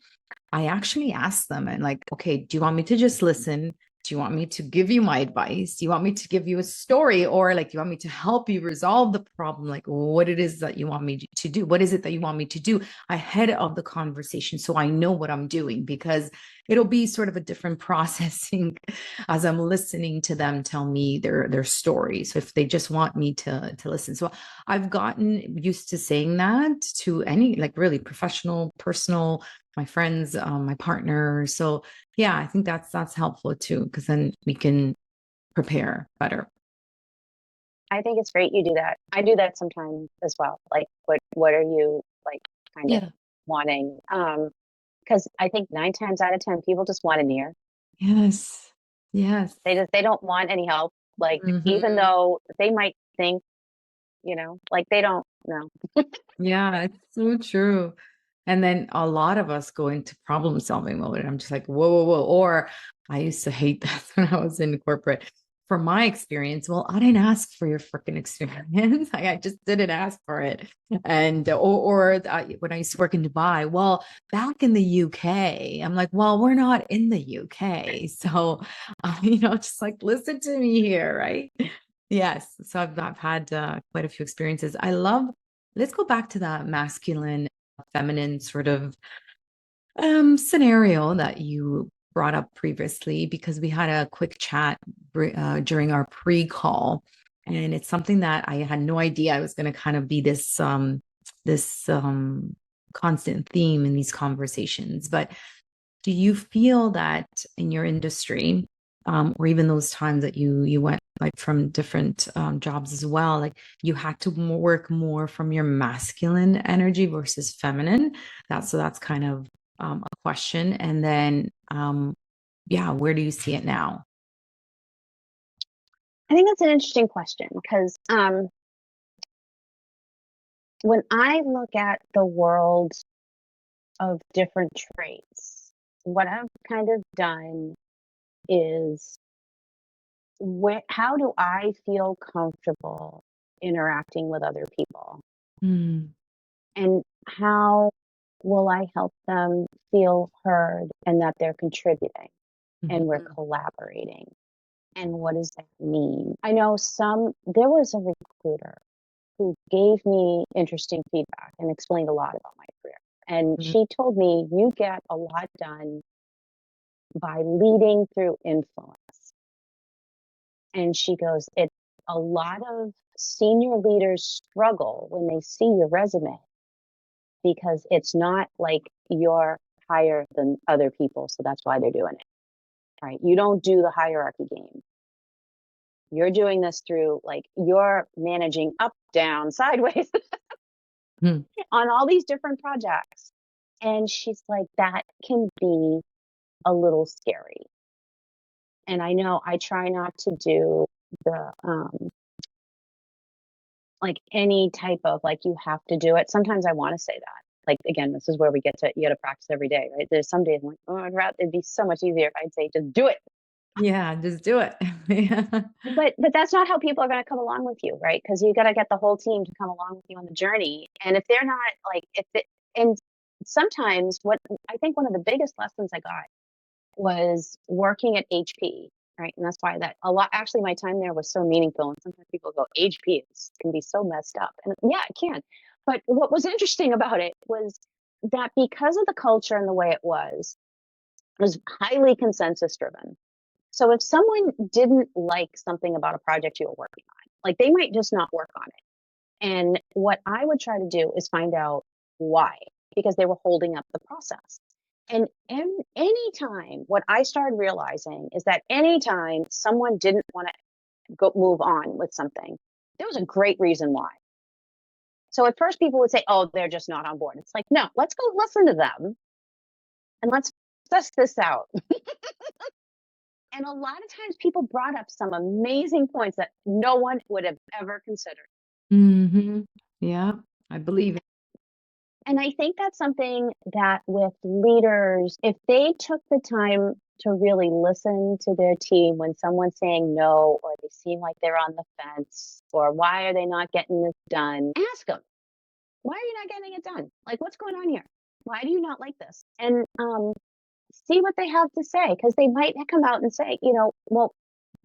I actually ask them and like, okay, do you want me to just listen? Do you want me to give you my advice? Do you want me to give you a story, or like, do you want me to help you resolve the problem? Like, what it is that you want me to do? What is it that you want me to do ahead of the conversation? So I know what I'm doing, because it'll be sort of a different processing as I'm listening to them tell me their story. So if they just want me to listen. So I've gotten used to saying that to any, like, really professional, personal, my friends, my partner. So yeah, I think that's helpful too, because then we can prepare better. I think it's great you do that. I do that sometimes as well. Like, what are you like kind of wanting? Because I think 9 times out of 10, people just want an ear. Yes. Yes. They don't want any help. Like, even Mm-hmm. though they might think, like they don't know. Yeah, it's so true. And then a lot of us go into problem solving mode. And I'm just like, whoa, whoa, whoa. Or I used to hate that when I was in corporate. From my experience, well, I didn't ask for your freaking experience. I just didn't ask for it. And when I used to work in Dubai, well, back in the UK, I'm like, well, we're not in the UK. So, just like, listen to me here, right? Yes. So I've had quite a few experiences. Let's go back to that masculine, feminine sort of scenario that you brought up previously, because we had a quick chat during our pre-call, and it's something that I had no idea I was going to kind of be this constant theme in these conversations. But do you feel that in your industry, or even those times that you went like from different jobs as well, like you had to work more from your masculine energy versus feminine? That's kind of a question. And then, yeah, where do you see it now? I think that's an interesting question because when I look at the world of different traits, what I've kind of done is how do I feel comfortable interacting with other people? Mm. And how will I help them feel heard and that they're contributing and we're collaborating? And what does that mean? I know there was a recruiter who gave me interesting feedback and explained a lot about my career. And she told me, you get a lot done by leading through influence. And she goes, a lot of senior leaders struggle when they see your resume because it's not like you're higher than other people. So that's why they're doing it, right? You don't do the hierarchy game. You're doing this through you're managing up, down, sideways on all these different projects. And she's like, that can be a little scary. And I know I try not to do the, any type of you have to do it. Sometimes I want to say that. Again, this is where you got to practice every day, right? There's some days I'm like, oh, it'd be so much easier if I'd say, just do it. Yeah, just do it. Yeah. But that's not how people are going to come along with you, right? Because you got to get the whole team to come along with you on the journey. And if they're not and sometimes what I think one of the biggest lessons I got was working at HP, right? And that's why actually my time there was so meaningful. And sometimes people go, HP can be so messed up. And yeah, it can. But what was interesting about it was that because of the culture and the way it was highly consensus driven. So if someone didn't like something about a project you were working on, they might just not work on it. And what I would try to do is find out why, because they were holding up the process. And anytime, what I started realizing is that anytime someone didn't want to move on with something, there was a great reason why. So at first people would say, oh, they're just not on board. It's like, no, let's go listen to them and let's suss this out. And a lot of times people brought up some amazing points that no one would have ever considered. Mm-hmm. Yeah, I believe it. And I think that's something that with leaders, if they took the time to really listen to their team when someone's saying no, or they seem like they're on the fence, or why are they not getting this done? Ask them, why are you not getting it done? What's going on here? Why do you not like this? And see what they have to say, because they might come out and say, well,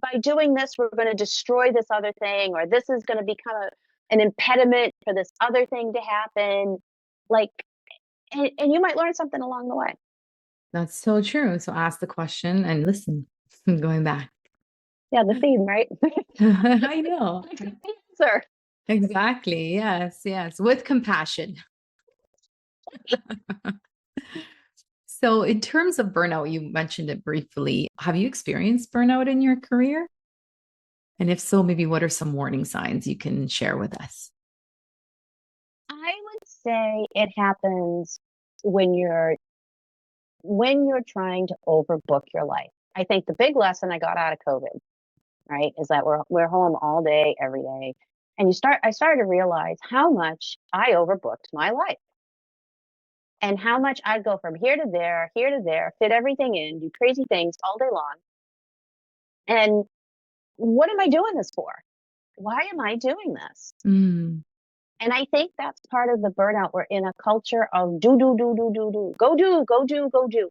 by doing this, we're going to destroy this other thing, or this is going to become an impediment for this other thing to happen. And you might learn something along the way. That's so true. So ask the question and listen. Going back. Yeah, the theme, right? I know. The answer. Exactly. Yes, yes. With compassion. So in terms of burnout, you mentioned it briefly. Have you experienced burnout in your career? And if so, maybe what are some warning signs you can share with us? I would say it happens when you're trying to overbook your life. I think the big lesson I got out of COVID, right, is that we're home all day, every day. And I started to realize how much I overbooked my life. And how much I'd go from here to there, fit everything in, do crazy things all day long. And what am I doing this for? Why am I doing this? Mm. And I think that's part of the burnout. We're in a culture of do, do, do, do, do, do. Go do, go do, go do.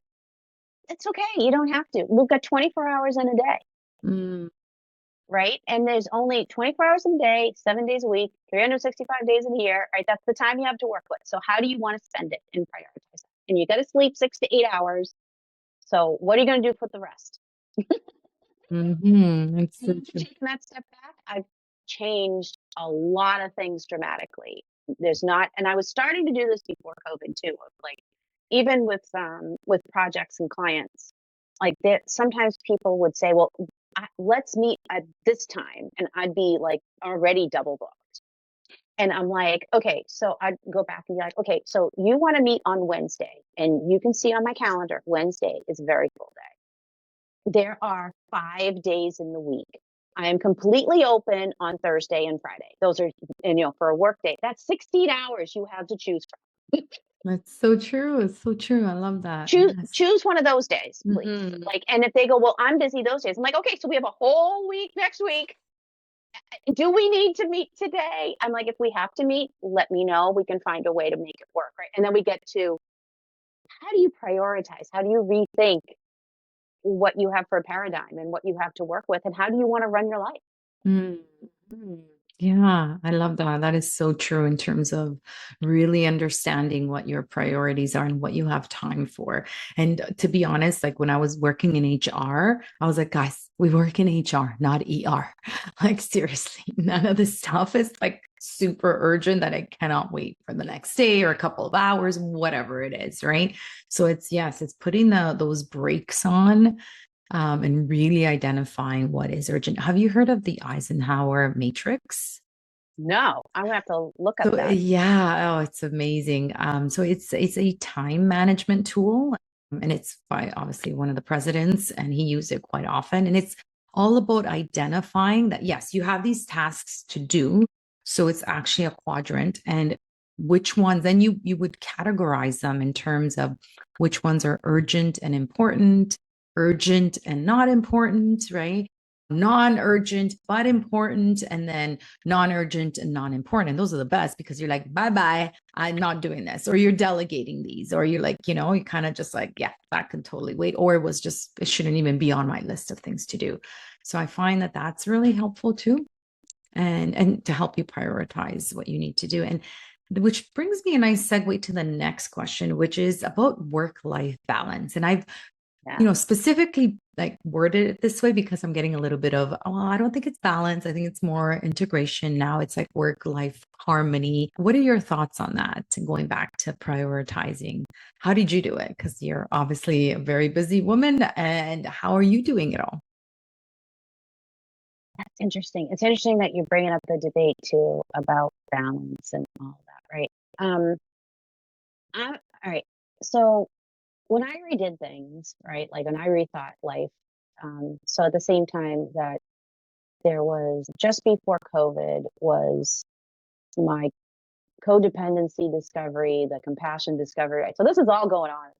It's okay. You don't have to. We've got 24 hours in a day. Mm. Right? And there's only 24 hours in a day, 7 days a week, 365 days in a year, right? That's the time you have to work with. So how do you want to spend it and prioritize it? And you got to sleep 6 to 8 hours. So what are you going to do with the rest? Mm-hmm. It's so true. Taking that step back, I've changed a lot of things dramatically. And I was starting to do this before COVID too, even with projects and clients, sometimes people would say, well, let's meet at this time. And I'd be already double booked. And I'm like, okay, so I'd go back and be like, okay, so you want to meet on Wednesday, and you can see on my calendar, Wednesday is a very full day. There are 5 days in the week I am completely open on Thursday and Friday. Those are, and for a work day, that's 16 hours you have to choose from. That's so true. It's so true. I love that. Yes. Choose one of those days, please. Mhm. Like, and if they go, well, I'm busy those days, I'm like, okay, so we have a whole week next week. Do we need to meet today? I'm like, if we have to meet, let me know. We can find a way to make it work, right? And then we get to, how do you prioritize? How do you rethink what you have for a paradigm and what you have to work with, and how do you want to run your life? Mhm. Yeah, I love that. That is so true in terms of really understanding what your priorities are and what you have time for. And to be honest, like when I was working in HR, I was like, guys, we work in HR, not ER. Like, seriously, none of this stuff is like super urgent that I cannot wait for the next day or a couple of hours, whatever it is, right? So it's, yes, it's putting those brakes on and really identifying what is urgent. Have you heard of the Eisenhower matrix? No, I'm gonna have to look up So that. yeah, oh, it's amazing. So it's a time management tool, and it's by obviously one of the presidents, and he used it quite often. And it's all about identifying that yes, you have these tasks to do. So it's actually a quadrant, and which ones then you would categorize them in terms of which ones are urgent and not important, right? Non-urgent but important, and then non-urgent and non-important. And those are the best because you're like, bye-bye, I'm not doing this. Or you're delegating these, or you're like, you kind of just like, yeah, that can totally wait. Or it shouldn't even be on my list of things to do. So I find that that's really helpful too. And to help you prioritize what you need to do. And which brings me a nice segue to the next question, which is about work-life balance. And I've Yeah. specifically like worded it this way because I'm getting a little bit of, oh, I don't think it's balance. I think it's more integration now. It's like work-life harmony. What are your thoughts on that? And going back to prioritizing, how did you do it? Because you're obviously a very busy woman. And how are you doing it all? That's interesting. It's interesting that you're bringing up the debate too about balance and all that, right? All right. So when I redid things, right, like when I rethought life, so at the same time that there was just before COVID was my codependency discovery, the compassion discovery, right? So this is all going on.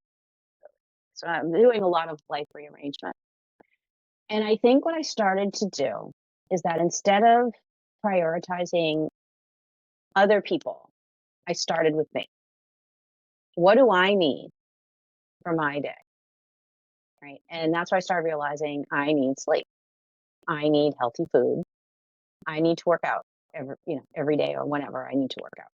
So I'm doing a lot of life rearrangement. And I think what I started to do is that instead of prioritizing other people, I started with me. What do I need for my day? Right. And that's why I started realizing I need sleep. I need healthy food. I need to work out every day or whenever I need to work out.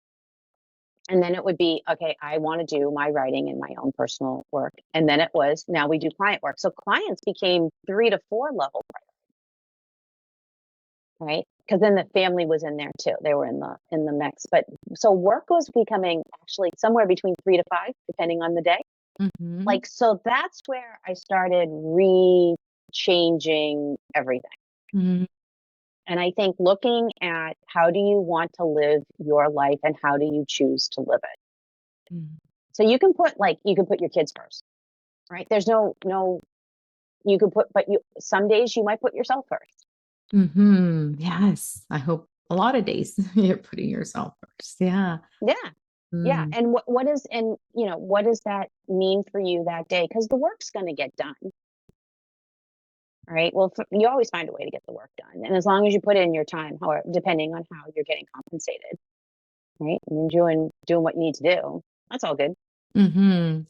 And then it would be, okay, I want to do my writing and my own personal work. And then it was, now we do client work. So clients became 3 to 4 level, right? Because then the family was in there too. They were in the mix. But so work was becoming actually somewhere between 3 to 5, depending on the day. Mhm. Like, so that's where I started re-changing everything. Mhm. And I think looking at how do you want to live your life and how do you choose to live it? Mhm. So you can put your kids first, right? There's no you can put, but some days you might put yourself first. Mhm. Yes. I hope a lot of days you're putting yourself first. Yeah. Yeah. Yeah. Mm. And what does that mean for you that day? Because the work's going to get done. Right. Well, you always find a way to get the work done. And as long as you put in your time, however, depending on how you're getting compensated, right? And doing what you need to do, that's all good.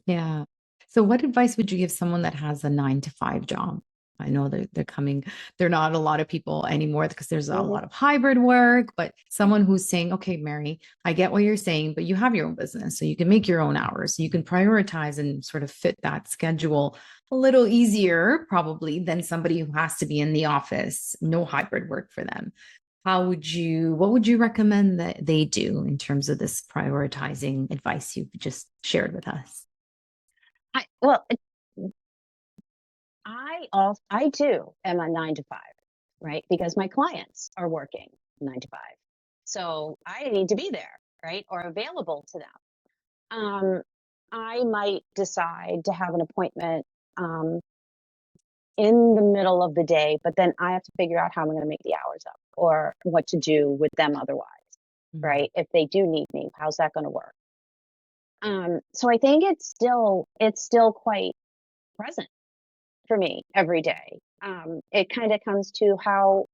Yeah. So what advice would you give someone that has a 9 to 5 job? I know they're not a lot of people anymore because there's a Hmm. lot of hybrid work, but someone who's saying, okay, Mary, I get what you're saying, but you have your own business, so you can make your own hours. So you can prioritize and sort of fit that schedule a little easier, probably, than somebody who has to be in the office, no hybrid work for them. What would you recommend that they do in terms of this prioritizing advice you've just shared with us? Well, I too am a 9 to 5, right? Because my clients are working 9 to 5. So I need to be there, right? Or available to them. Um, I might decide to have an appointment, um, in the middle of the day, but then I have to figure out how I'm going to make the hours up or what to do with them otherwise, right? If they do need me, how's that going to work? So I think it's still quite present for me every day. It kind of comes to how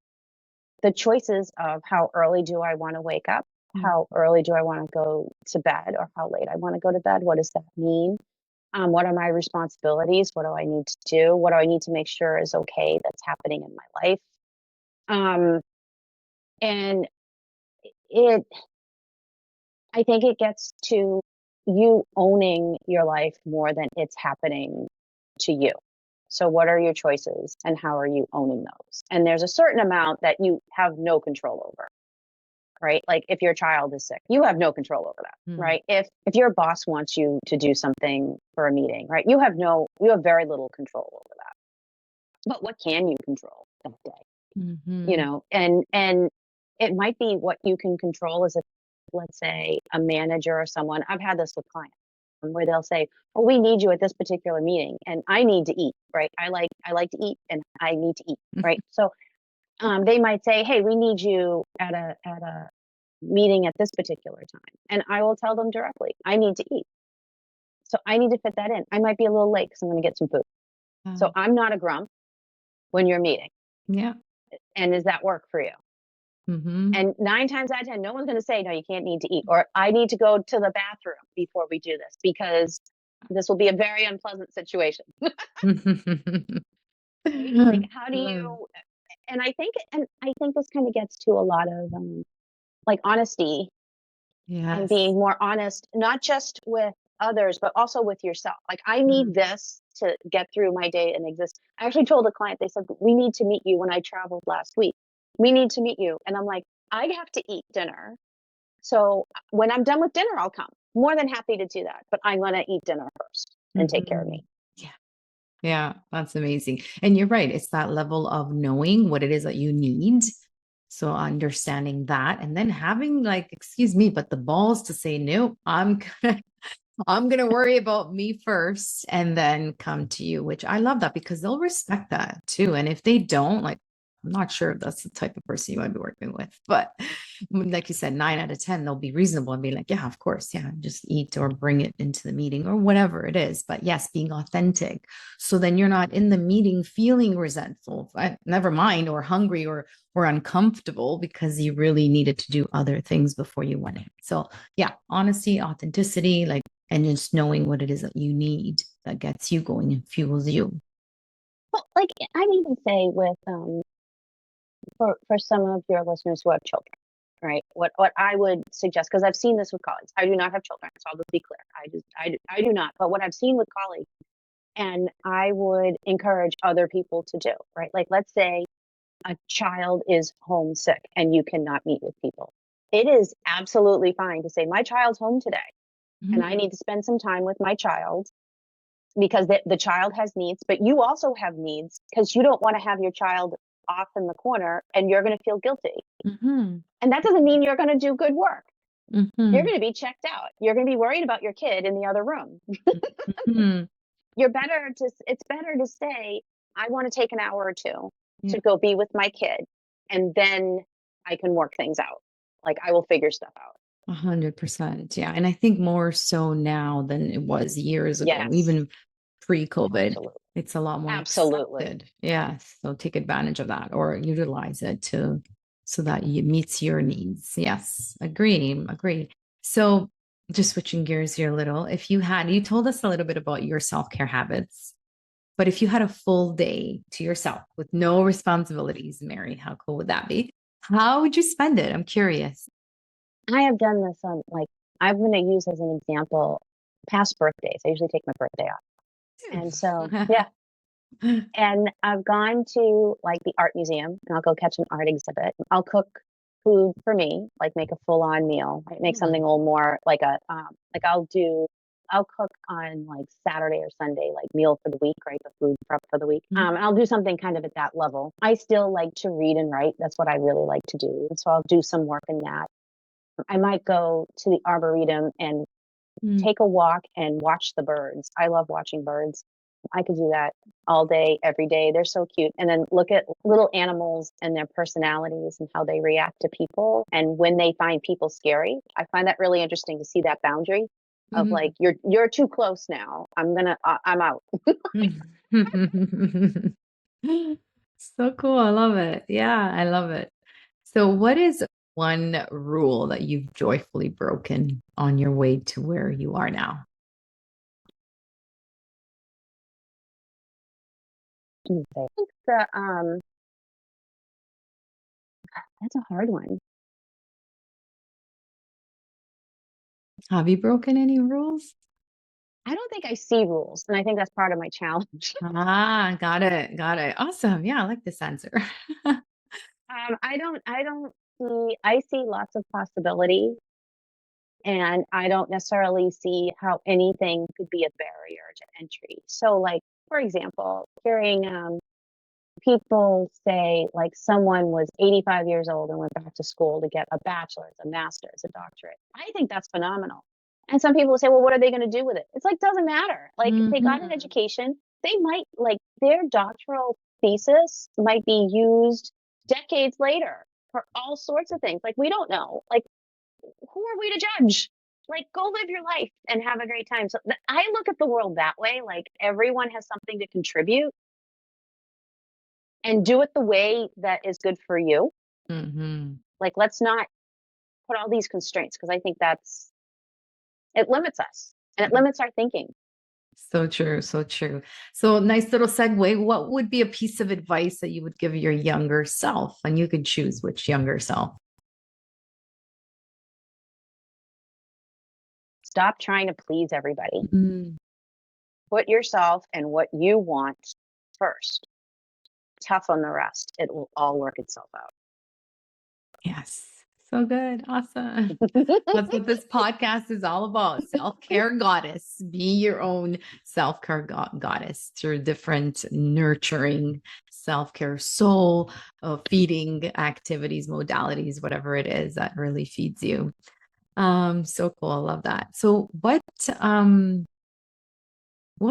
the choices of how early do I want to wake up? How early do I want to go to bed, or how late I want to go to bed? What does that mean? What are my responsibilities? What do I need to do? What do I need to make sure is okay that's happening in my life? And I think it gets to you owning your life more than it's happening to you. So what are your choices and how are you owning those? And there's a certain amount that you have no control over, right? Like if your child is sick, you have no control over that, right? If your boss wants you to do something for a meeting, right? You have very little control over that. But what can you control that day? You know, and it might be what you can control is if, let's say, a manager or someone, I've had this with clients where they'll say, "Oh, we need you at this particular meeting and I need to eat," right? I like to eat and I need to eat, right? So they might say, "Hey, we need you at a meeting at this particular time." And I will tell them directly, I need to eat. So I need to fit that in. I might be a little late because I'm going to get some food. So I'm not a grump when you're meeting. Yeah. And does that work for you? And 9 times out of 10, no one's going to say, "No, you can't need to eat," or "I need to go to the bathroom before we do this because this will be a very unpleasant situation." Like, how do you? And I think this kind of gets to a lot of like honesty and being more honest, not just with others, but also with yourself. Like, I need this to get through my day and exist. I actually told a client, they said, "We need to meet you." When I traveled last week, "We need to meet you." And I'm like, I have to eat dinner. So when I'm done with dinner, I'll come. More than happy to do that. But I'm going to eat dinner first and take care of me. Yeah. Yeah. That's amazing. And you're right. It's that level of knowing what it is that you need. So understanding that and then having like, excuse me, but the balls to say, "No, I'm going to worry about me first and then come to you," which I love that because they'll respect that too. And if they don't, like, I'm not sure if that's the type of person you want to be working with, but like you said, 9 out of 10, they'll be reasonable and be like, "Yeah, of course. Yeah, just eat or bring it into the meeting," or whatever it is. But yes, being authentic. So then you're not in the meeting feeling resentful, never mind, or hungry or uncomfortable because you really needed to do other things before you went in. So yeah, honesty, authenticity, like, and just knowing what it is that you need that gets you going and fuels you. Well, like I'd even say with for some of your listeners who have children, right? What I would suggest, because I've seen this with colleagues. I do not have children, so I'll just be clear. I do not. But what I've seen with colleagues, and I would encourage other people to do, right? Like, let's say a child is homesick and you cannot meet with people. It is absolutely fine to say, "My child's home today and I need to spend some time with my child," because the child has needs, but you also have needs because you don't want to have your child off in the corner and you're going to feel guilty. And that doesn't mean you're going to do good work. You're going to be checked out. You're going to be worried about your kid in the other room. It's better to say, "I want to take an hour or two to go be with my kid, and then I can work things out. Like, I will figure stuff out." 100%. Yeah. And I think more so now than it was years ago, Yes. even pre-COVID, Absolutely. it's a lot more Absolutely. accepted. Yes. So take advantage of that or utilize it so that it meets your needs. Yes. Agree. So just switching gears here a little, you told us a little bit about your self-care habits, but if you had a full day to yourself with no responsibilities, Mary, how cool would that be? How would you spend it? I'm curious. I have done this on, like, I'm going to use as an example past birthdays. I usually take my birthday off. And so, yeah. And I've gone to like the art museum and I'll go catch an art exhibit. I'll cook food for me, like make a full on meal, right? Make something a little more like like I'll cook on like Saturday or Sunday, like meal for the week, right? The food prep for the week. I'll do something kind of at that level. I still like to read and write. That's what I really like to do. So I'll do some work in that. I might go to the arboretum and take a walk and watch the birds. I love watching birds. I could do that all day, every day. They're so cute. And then look at little animals and their personalities and how they react to people. And when they find people scary, I find that really interesting to see that boundary of like, you're too close now. I'm out. So cool. I love it. Yeah, I love it. So, what is one rule that you've joyfully broken on your way to where you are now? I think that's a hard one. Have you broken any rules? I don't think I see rules, and I think that's part of my challenge. Got it. Got it. Awesome. Yeah, I like this answer. I see lots of possibility, and I don't necessarily see how anything could be a barrier to entry. So, like, for example, hearing people say like someone was 85 years old and went back to school to get a bachelor's, a master's, a doctorate. I think that's phenomenal. And some people will say, well, what are they going to do with it? It's like, doesn't matter. Like, if they got an education, they might, like, their doctoral thesis might be used decades later for all sorts of things. Like, we don't know. Like, who are we to judge? Like, go live your life and have a great time. So I look at the world that way. Like, everyone has something to contribute, and do it the way that is good for you. Like, let's not put all these constraints, because I think it limits us and it limits our thinking. So true. So true. So nice little segue. What would be a piece of advice that you would give your younger self? And you could choose which younger self. Stop trying to please everybody. Put yourself and what you want first. Tough on the rest. It will all work itself out. Yes. So good. Awesome. That's what this podcast is all about. Self-care goddess. Be your own self-care goddess through different nurturing self-care soul feeding activities, modalities, whatever it is that really feeds you. So cool. I love that. So what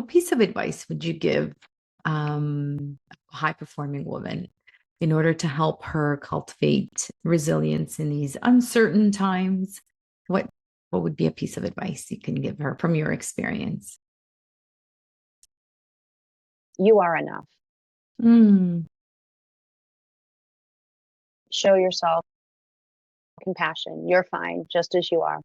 piece of advice would you give a high-performing woman in order to help her cultivate resilience in these uncertain times? What would be a piece of advice you can give her from your experience? You are enough. Show yourself compassion. You're fine just as you are.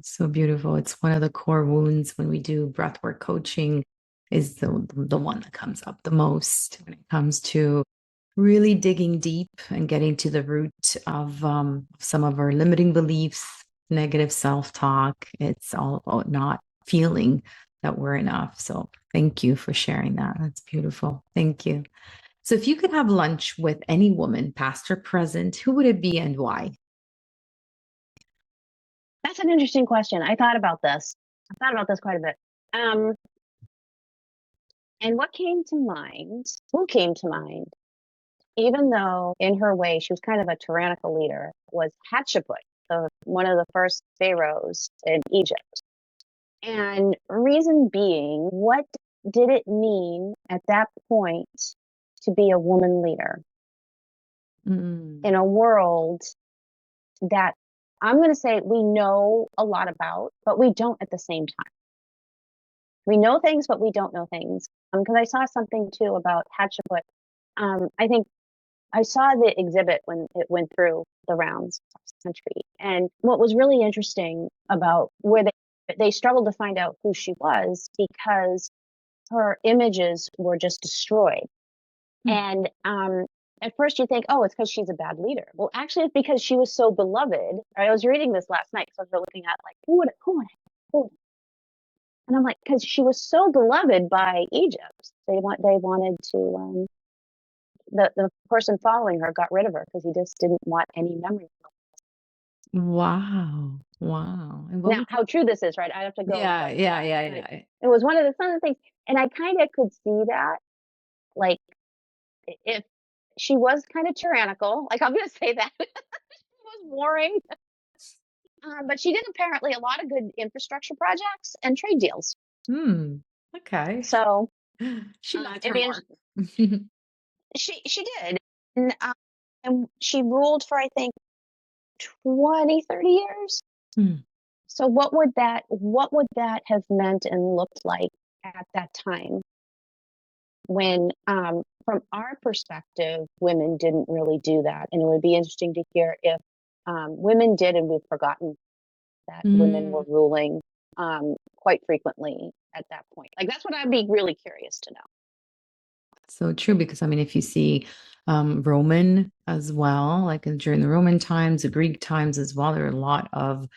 So beautiful. It's one of the core wounds when we do breathwork coaching, is the one that comes up the most when it comes to really digging deep and getting to the root of some of our limiting beliefs, negative self-talk. It's all about not feeling that we're enough. So thank you for sharing that. That's beautiful. Thank you. So if you could have lunch with any woman, past or present, who would it be and why? That's an interesting question. I thought about this. I've thought about this quite a bit. And what came to mind, who came to mind, even though in her way she was kind of a tyrannical leader, was Hatshepsut, one of the first pharaohs in Egypt. And reason being, what did it mean at that point to be a woman leader in a world that I'm going to say we know a lot about, but we don't at the same time. We know things, but we don't know things. Because I saw something too about Hatshepsut. I think I saw the exhibit when it went through the rounds of the country. And what was really interesting about where they struggled to find out who she was, because her images were just destroyed. And at first you think, oh, it's because she's a bad leader. Well, actually, it's because she was so beloved. I was reading this last night, so I was looking at like, who would. And I'm like, because she was so beloved by Egypt, they wanted to. The person following her got rid of her because he just didn't want any memory. Wow. Now, how true this is, right? I have to go. Yeah. It was one of the things, and I kind of could see that, like, if she was kind of tyrannical, like, I'm going to say that she was warring, but she did apparently a lot of good infrastructure projects and trade deals. Okay. So She left it'd her be mark. she did. And she ruled for, I think, 20, 30 years. Hmm. So what would that have meant and looked like at that time when, from our perspective, women didn't really do that? And it would be interesting to hear if women did, and we've forgotten that women were Mm. ruling quite frequently at that point. Like, that's what I'd be really curious to know. So true, because I mean, if you see Roman as well, like during the Roman times, the Greek times as well, there are a lot of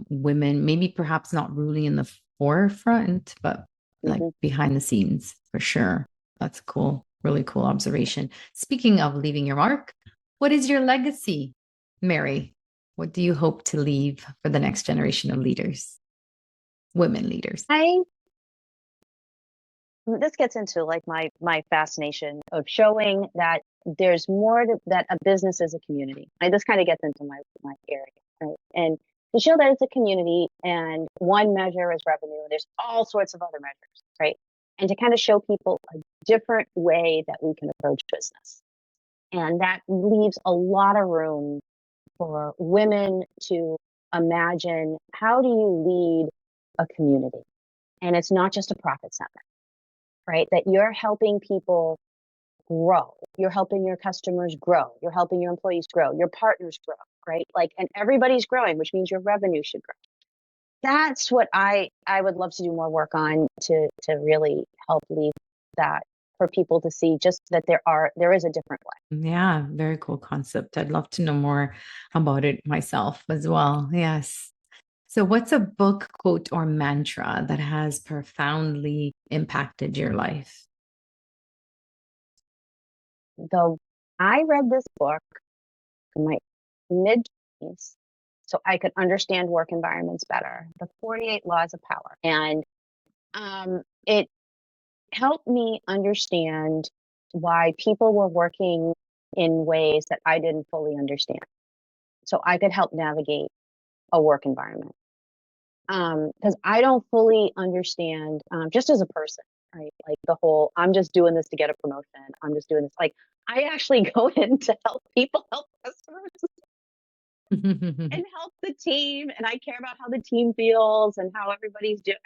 women, maybe perhaps not ruling in the forefront, but like Hmm. behind the scenes for sure. That's cool. Really cool observation. Speaking of leaving your mark, what is your legacy, Mary? What do you hope to leave for the next generation of leaders, women leaders? I This gets into like my fascination of showing that there's more that a business is a community. This kind of gets into my area, right? And to show that it's a community, and one measure is revenue, and there's all sorts of other measures, right? And to kind of show people a different way that we can approach business. And that leaves a lot of room for women to imagine, how do you lead a community? And it's not just a profit center, right? That you're helping people grow. You're helping your customers grow. You're helping your employees grow, your partners grow, right? Like, and everybody's growing, which means your revenue should grow. That's what I would love to do more work on, to really help lead that, for people to see just that there is a different way. Yeah, very cool concept. I'd love to know more about it myself as well. Yes. So, what's a book, quote, or mantra that has profoundly impacted your life? Though I read this book in my mid 20s so I could understand work environments better, the 48 Laws of Power. And it helped me understand why people were working in ways that I didn't fully understand. So I could help navigate a work environment. Because I don't fully understand, just as a person, right? Like, the whole, I'm just doing this to get a promotion. I'm just doing this. Like, I actually go in to help people, help customers, and help the team. And I care about how the team feels and how everybody's doing.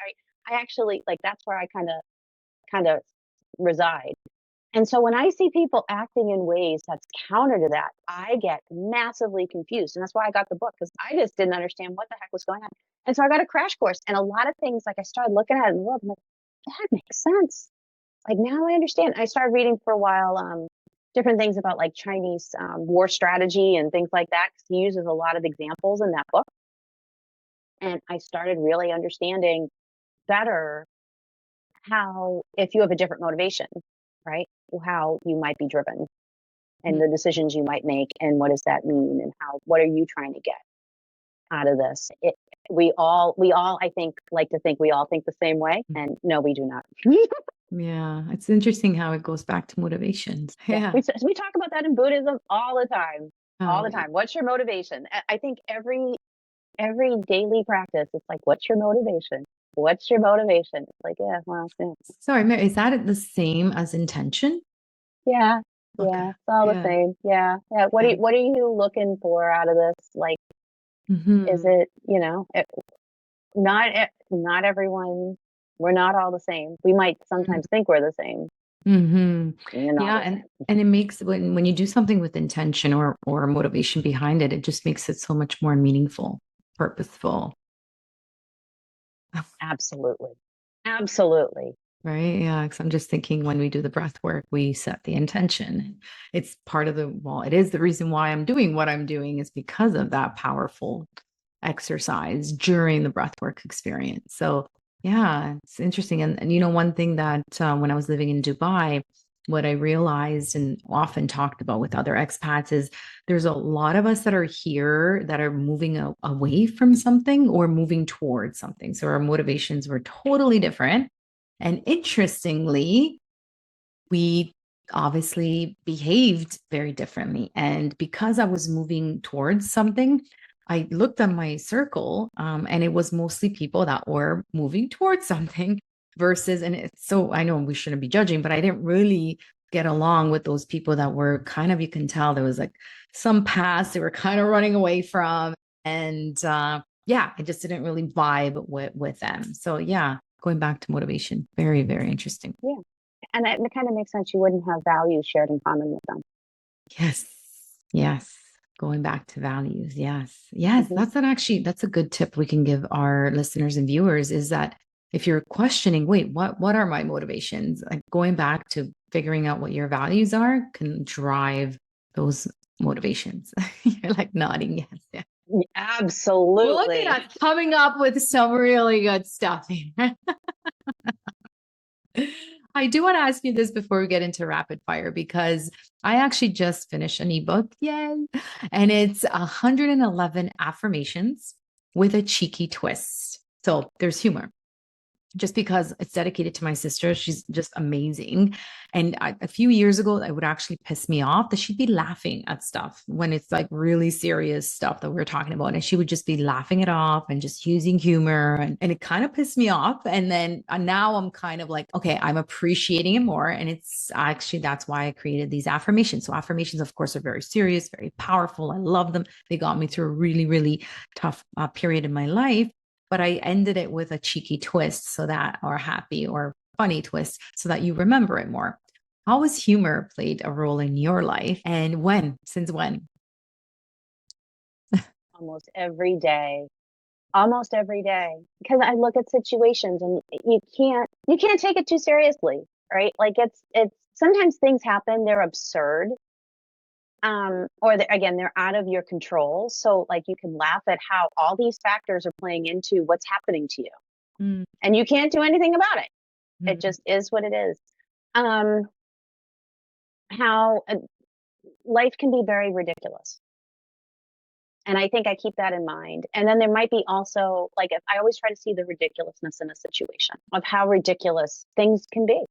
I actually, like, that's where I kind of reside. And so when I see people acting in ways that's counter to that, I get massively confused. And that's why I got the book, because I just didn't understand what the heck was going on. And so I got a crash course, and a lot of things, like, I started looking at it in the world. I'm like, that makes sense. Like, now I understand. I started reading for a while, different things about, like, Chinese war strategy and things like that, because he uses a lot of examples in that book. And I started really understanding better how, if you have a different motivation, right, how you might be driven, and the decisions you might make, and what does that mean, and what are you trying to get out of this? We all, I think, like to think we all think the same way, and no, we do not. Yeah, it's interesting how it goes back to motivations. Yeah, Yeah. we talk about that in Buddhism all the time, all Oh, the time. What's your motivation? I think every daily practice, it's like, what's your motivation? What's your motivation? It's like, yeah, well, yeah, sorry, Mary, is that the same as intention? yeah, Okay. yeah, it's all the Yeah. same. Yeah, yeah. Yeah. What are you looking for out of this? Like, is Hmm. it, not everyone, we're not all the same. We might sometimes think we're the same, Hmm. and you're not Yeah, the same. and it makes, when you do something with intention or motivation behind it, it just makes it so much more meaningful, purposeful. Absolutely. Absolutely. Right. Yeah. Because I'm just thinking, when we do the breath work, we set the intention. It's part of well, it is the reason why I'm doing what I'm doing, is because of that powerful exercise during the breathwork experience. So yeah, it's interesting. And one thing that when I was living in Dubai, what I realized and often talked about with other expats is there's a lot of us that are here that are moving away from something or moving towards something. So our motivations were totally different. And interestingly, we obviously behaved very differently. And because I was moving towards something, I looked on my circle, and it was mostly people that were moving towards something. versus, and it's so, I know we shouldn't be judging, but I didn't really get along with those people that were kind of, you can tell there was like some past they were kind of running away from. And yeah, I just didn't really vibe with them. So yeah, going back to motivation, very, very interesting. Yeah. And it kind of makes sense. You wouldn't have values shared in common with them. Yes. Yes. Going back to values. Yes. Yes. Mm-hmm. That's a good tip we can give our listeners and viewers, is that if you're questioning, wait, what are my motivations? Like going back to figuring out what your values are can drive those motivations. You're like nodding. Yes. Yeah. Absolutely. Well, look at us coming up with some really good stuff here. I do want to ask you this before we get into rapid fire, because I actually just finished an ebook. Yay. And it's 111 affirmations with a cheeky twist. So there's humor, just because it's dedicated to my sister. She's just amazing. And a few years ago, it would actually piss me off that she'd be laughing at stuff when it's like really serious stuff that we're talking about. And she would just be laughing it off and just using humor. And it kind of pissed me off. And then now I'm kind of like, okay, I'm appreciating it more. And it's actually, that's why I created these affirmations. So affirmations, of course, are very serious, very powerful. I love them. They got me through a really, really tough period in my life. But I ended it with a cheeky twist, so that, or happy or funny twist, so that you remember it more. How has humor played a role in your life, and when? Since when? Almost every day. Almost every day. Because I look at situations and you can't take it too seriously, right? Like it's sometimes things happen, they're absurd. Or again, they're out of your control. So like you can laugh at how all these factors are playing into what's happening to you. And you can't do anything about it. It just is what it is. How life can be very ridiculous. And I think I keep that in mind. And then there might be also, like, if I always try to see the ridiculousness in a situation of how ridiculous things can be.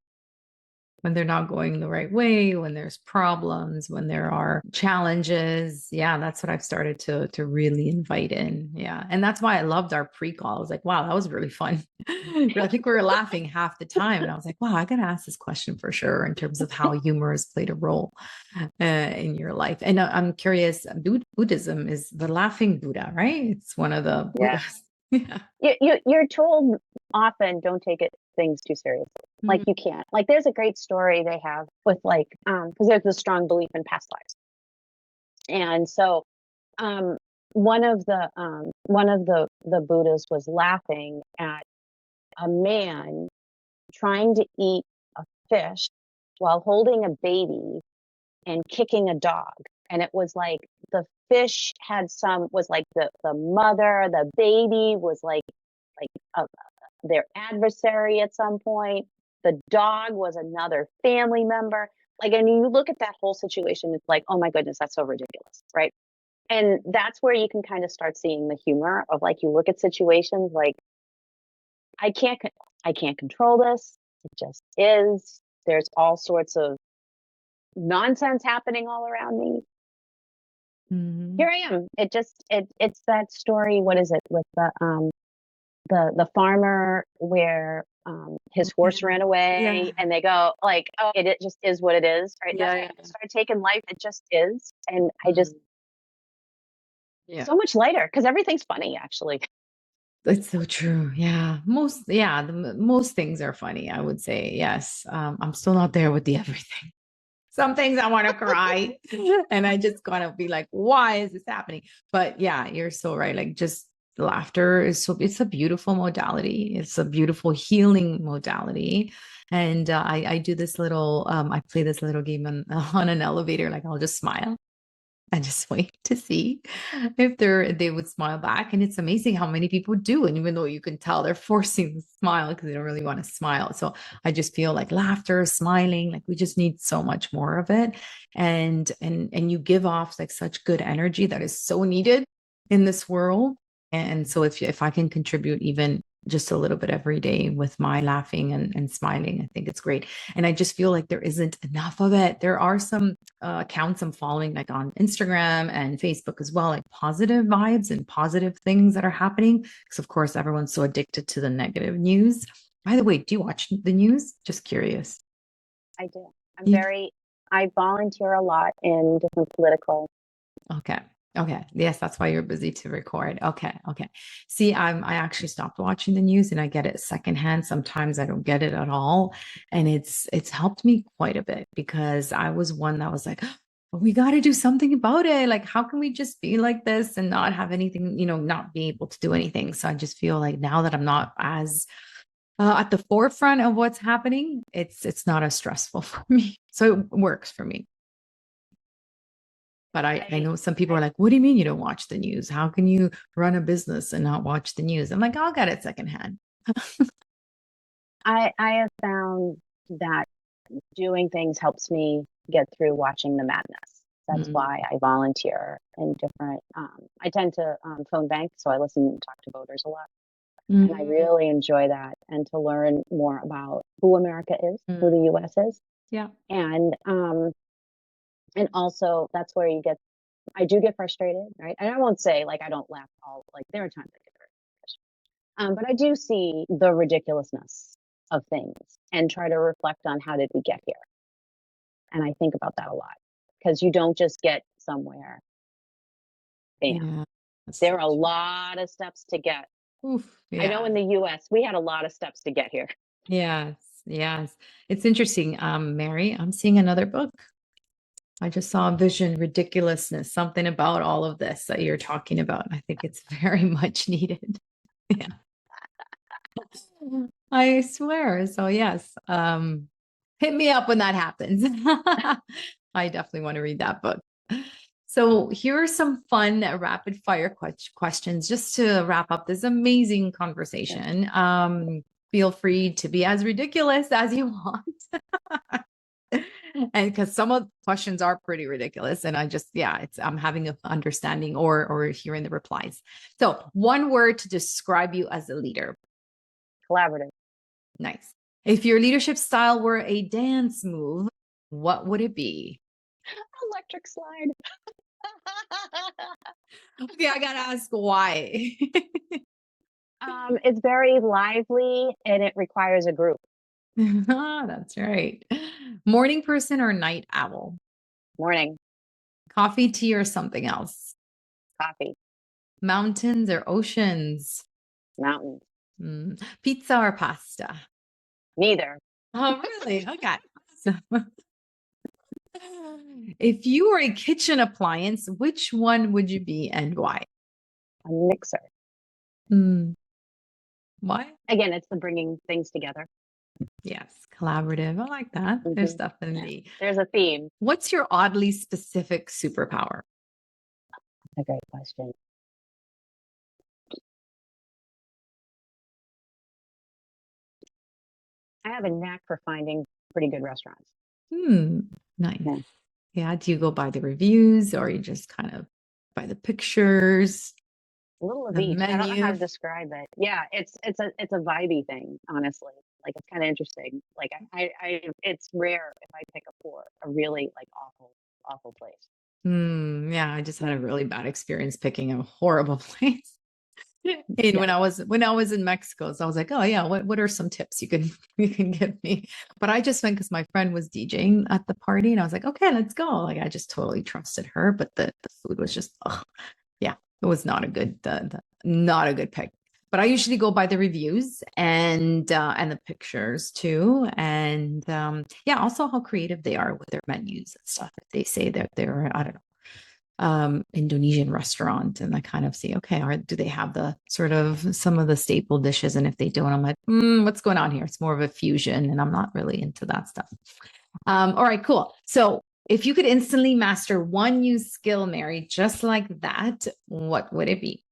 When they're not going the right way, when there's problems, when there are challenges. Yeah, that's what I've started to really invite in. Yeah. And that's why I loved our pre-call. I was like, wow, that was really fun. I think we were laughing half the time. And I was like, wow, I got to ask this question for sure, in terms of how humor has played a role in your life. And I'm curious, Buddhism is the laughing Buddha, right? It's one of the Buddhas. Yeah. You're told often, don't take things too seriously. Like you can't. Like there's a great story they have with like because there's a strong belief in past lives. And so one of the Buddhas was laughing at a man trying to eat a fish while holding a baby and kicking a dog. And it was like the fish was like the mother, the baby was like their adversary at some point. The dog was another family member. Like, and you look at that whole situation, it's like, oh my goodness, that's so ridiculous, right? And that's where you can kind of start seeing the humor of, like, you look at situations like, I can't control this. It just is. There's all sorts of nonsense happening all around me. Here I am. It's that story. What is it with the farmer where his horse ran away and they go like, oh, it just is what it is, right? I started taking life, it just is. And I just so much lighter because everything's funny, actually. It's so true. Yeah. Most things are funny, I would say. Yes. I'm still not there with the everything. Some things I want to cry and I just gotta be like, why is this happening? But yeah, you're so right. Like, just laughter it's a beautiful modality. It's a beautiful healing modality. And I do this little, I play this little game on an elevator. Like, I'll just smile and just wait to see if they would smile back. And it's amazing how many people do. And even though you can tell they're forcing the smile because they don't really want to smile. So I just feel like laughter, smiling, like we just need so much more of it. And you give off like such good energy that is so needed in this world. And so if I can contribute even just a little bit every day with my laughing and smiling, I think it's great. And I just feel like there isn't enough of it. There are some accounts I'm following, like on Instagram and Facebook as well, like positive vibes and positive things that are happening. Because of course, everyone's so addicted to the negative news. By the way, do you watch the news? Just curious. I do. You I volunteer a lot in different political. Okay. Okay. Yes, that's why you're busy to record. Okay. Okay. See, I actually stopped watching the news and I get it secondhand. Sometimes I don't get it at all. And it's helped me quite a bit because I was one that was like, "Oh, we got to do something about it. Like, how can we just be like this and not have anything, not be able to do anything?" So I just feel like now that I'm not as at the forefront of what's happening, it's not as stressful for me. So it works for me. But I I know some people are like, what do you mean you don't watch the news? How can you run a business and not watch the news? I'm like, I'll get it secondhand. I have found that doing things helps me get through watching the madness. That's Mm, why I volunteer in different. I tend to phone bank, so I listen and talk to voters a lot, and I mm, really enjoy that. And to learn more about who America is, who mm. the U.S. is, Yeah. and also that's where you get. I do get frustrated, right? And I won't say like I don't laugh all. Like there are times I get very frustrated, but I do see the ridiculousness of things and try to reflect on how did we get here. And I think about that a lot because you don't just get somewhere, bam. Yeah. That's There so are a true. lot of steps to get. Oof. I know Yeah. in the US, we had a lot of steps to get here. Yes. Yes. It's interesting. Mary, I'm seeing another book. I just saw Vision, Ridiculousness, something about all of this that you're talking about. I think it's very much needed. Yeah. I swear. So yes, hit me up when that happens. I definitely want to read that book. So here are some fun rapid fire questions just to wrap up this amazing Sure. conversation. Feel free to be as ridiculous as you want. And because some of the questions are pretty ridiculous, and I'm having an understanding or hearing the replies. So one word to describe you as a leader. Collaborative, Nice. If your leadership style were a dance move, what would it be? electric slide. Okay, I gotta ask why. It's very lively and it requires a group. That's right. Morning person or night owl? Morning, Coffee, tea, or something else? coffee, Mountains or oceans? mountains, Pizza or pasta? neither. Oh, really? Okay. So, if you were a kitchen appliance, which one would you be and why? A mixer. Hmm, why? Again, it's the bringing things together. Yes, collaborative. I like that. There's Yeah, definitely. there's a theme. What's your oddly specific superpower? That's a great question. I have a knack for finding pretty good restaurants. Hmm, nice. Yeah. Yeah, do you go by the reviews or you just kind of by the pictures, A little of the each. I don't know how menu? to describe it. Yeah, it's a vibey thing, honestly. Like it's kind of interesting. Like it's rare if I pick up for a really like awful place. Yeah, I just had Yeah. a really bad experience picking a horrible place. And Yeah. when I was in Mexico, so I was like, oh yeah, what are some tips you can you can give me? But I just went because my friend was DJing at the party, and I was like, okay, let's go. Like I just totally trusted her, but the food was just, yeah, it was not a good not a good pick. But I usually go by the reviews and the pictures too, and yeah, also how creative they are with their menus and stuff. If they say that they're I don't know Indonesian restaurant, and I kind of see, okay, do they have the sort of some of the staple dishes? And if they don't, I'm like, what's going on here? It's more of a fusion, and I'm not really into that stuff. All right, cool. So if you could instantly master one new skill, Mary, just like that, what would it be?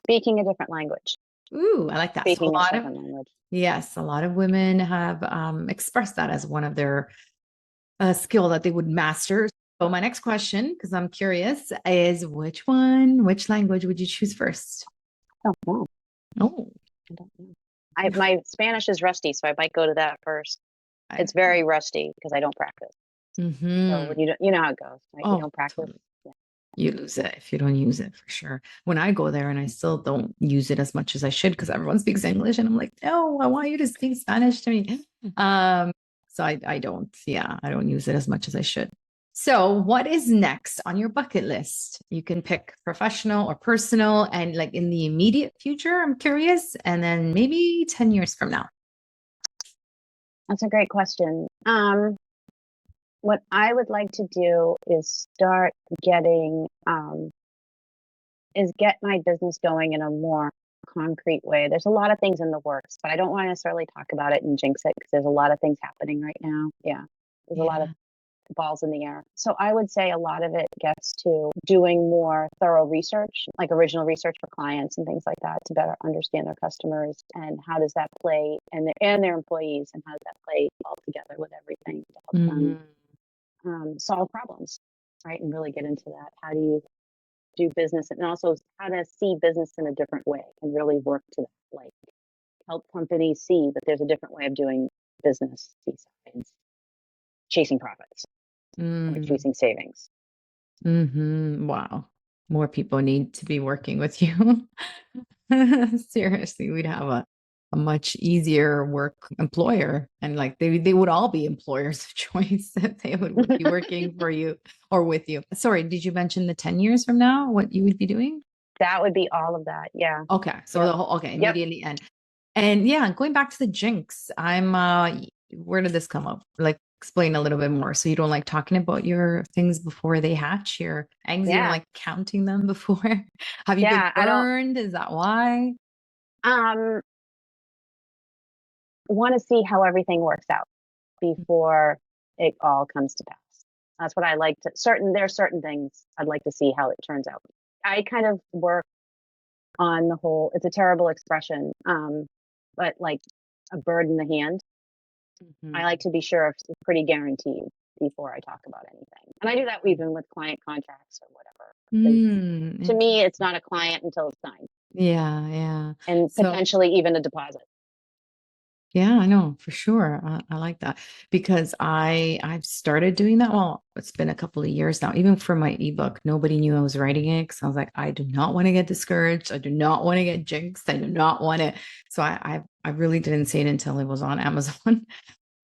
Speaking a different language. Ooh, I like that. So Speaking a a lot of second language. yes, a lot of women have expressed that as one of their skill that they would master. So my next question, because I'm curious, is which language would you choose first? Oh no, Oh, I don't know. My Spanish is rusty, so I might go to that first. I, It's very rusty because I don't practice. So mm-hmm. when you know how it goes, right? You Oh, don't practice. totally. Yeah. You lose it if you don't use it, for sure. When I go there and I still don't use it as much as I should because everyone speaks English and I'm like, no, I want you to speak Spanish to me. So I don't, I don't use it as much as I should. So what is next on your bucket list? You can pick professional or personal, and like in the immediate future, I'm curious, and then maybe 10 years from now. That's a great question. What I would like to do is start getting, get my business going in a more concrete way. There's a lot of things in the works, but I don't want to necessarily talk about it and jinx it because there's a lot of things happening right now. Yeah. There's a lot of balls in the air. So I would say a lot of it gets to doing more thorough research, like original research for clients and things like that, to better understand their customers and how does that play, and their employees, and how does that play all together with everything to help them solve problems, right? And really get into that. How do you do business, and also how to see business in a different way and really work to that, like help companies see that there's a different way of doing business besides chasing profits or chasing savings. Wow. More people need to be working with you. Seriously, we'd have a much easier work employer, and like they would all be employers of choice if they would be working for you or with you. Sorry, did you mention the 10 years from now, what you would be doing? That would be all of that. Yeah. Okay. So the whole, immediately end. And going back to the jinx, where did this come up? Like, explain a little bit more. So you don't like talking about your things before they hatch, your eggs, you don't like counting them before? Have you been burned? Is that why? Want to see how everything works out before it all comes to pass. That's what I like to, there's certain things I'd like to see how it turns out. I kind of work on the whole, it's a terrible expression, but like a bird in the hand. I like to be sure it's pretty guaranteed before I talk about anything. And I do that even with client contracts or whatever. To me, it's not a client until it's signed. Yeah. And potentially even a deposit. Yeah, I know, for sure. I like that because I've started doing that. Well, it's been a couple of years now. Even for my ebook, nobody knew I was writing it because I was like, I do not want to get discouraged. I do not want to get jinxed. I do not want it. So I really didn't say it until it was on Amazon.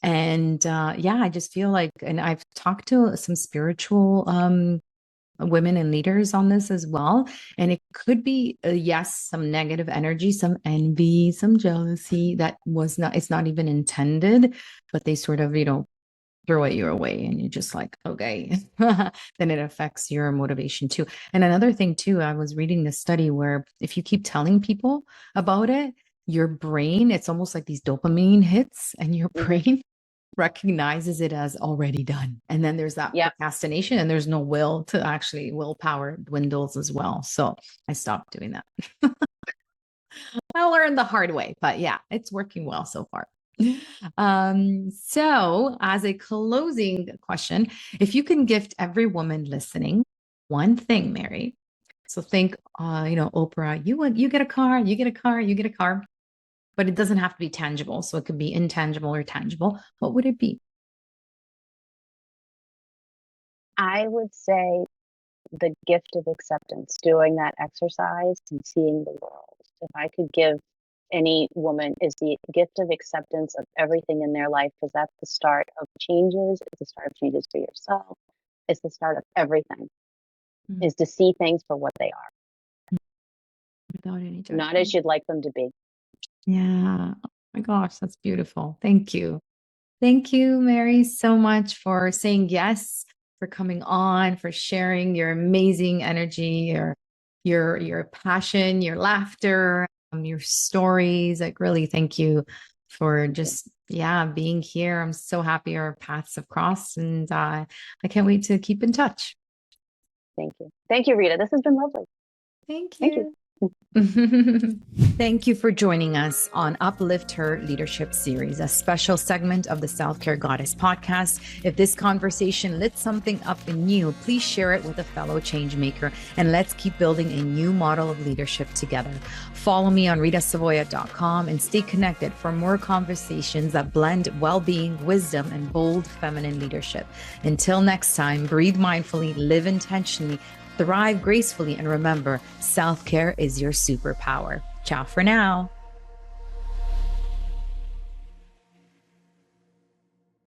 And I just feel like, and I've talked to some spiritual women and leaders on this as well. And it could be, yes, some negative energy, some envy, some jealousy it's not even intended, but they sort of, throw it your way and you're just like, okay, then it affects your motivation too. And another thing too, I was reading this study where if you keep telling people about it, your brain, it's almost like these dopamine hits and your brain recognizes it as already done. And then there's that procrastination and there's no willpower dwindles as well. So I stopped doing that. I learned the hard way, but it's working well so far. So as a closing question, if you can gift every woman listening one thing, Mary, so think, Oprah, you get a car, you get a car, you get a car. But it doesn't have to be tangible. So it could be intangible or tangible. What would it be? I would say the gift of acceptance, doing that exercise and seeing the world. If I could give any woman, is the gift of acceptance of everything in their life, because that's the start of changes. It's the start of changes for yourself. It's the start of everything, is to see things for what they are. Without any judgment. Not as you'd like them to be. Yeah. Oh my gosh, that's beautiful. Thank you. Thank you, Mary, so much for saying yes, for coming on, for sharing your amazing energy, your passion, your laughter, your stories. Like, really, thank you for just, being here. I'm so happy our paths have crossed, and I can't wait to keep in touch. Thank you. Thank you, Rita. This has been lovely. Thank you. Thank you for joining us on Uplift Her Leadership Series, a special segment of the Self-Care Goddess podcast. If this conversation lit something up in you, please share it with a fellow change maker, and let's keep building a new model of leadership together. Follow me on ritasavoya.com and stay connected for more conversations that blend well-being, wisdom, and bold feminine leadership. Until next time, breathe mindfully, live intentionally, thrive gracefully, and remember, self-care is your superpower. Ciao for now.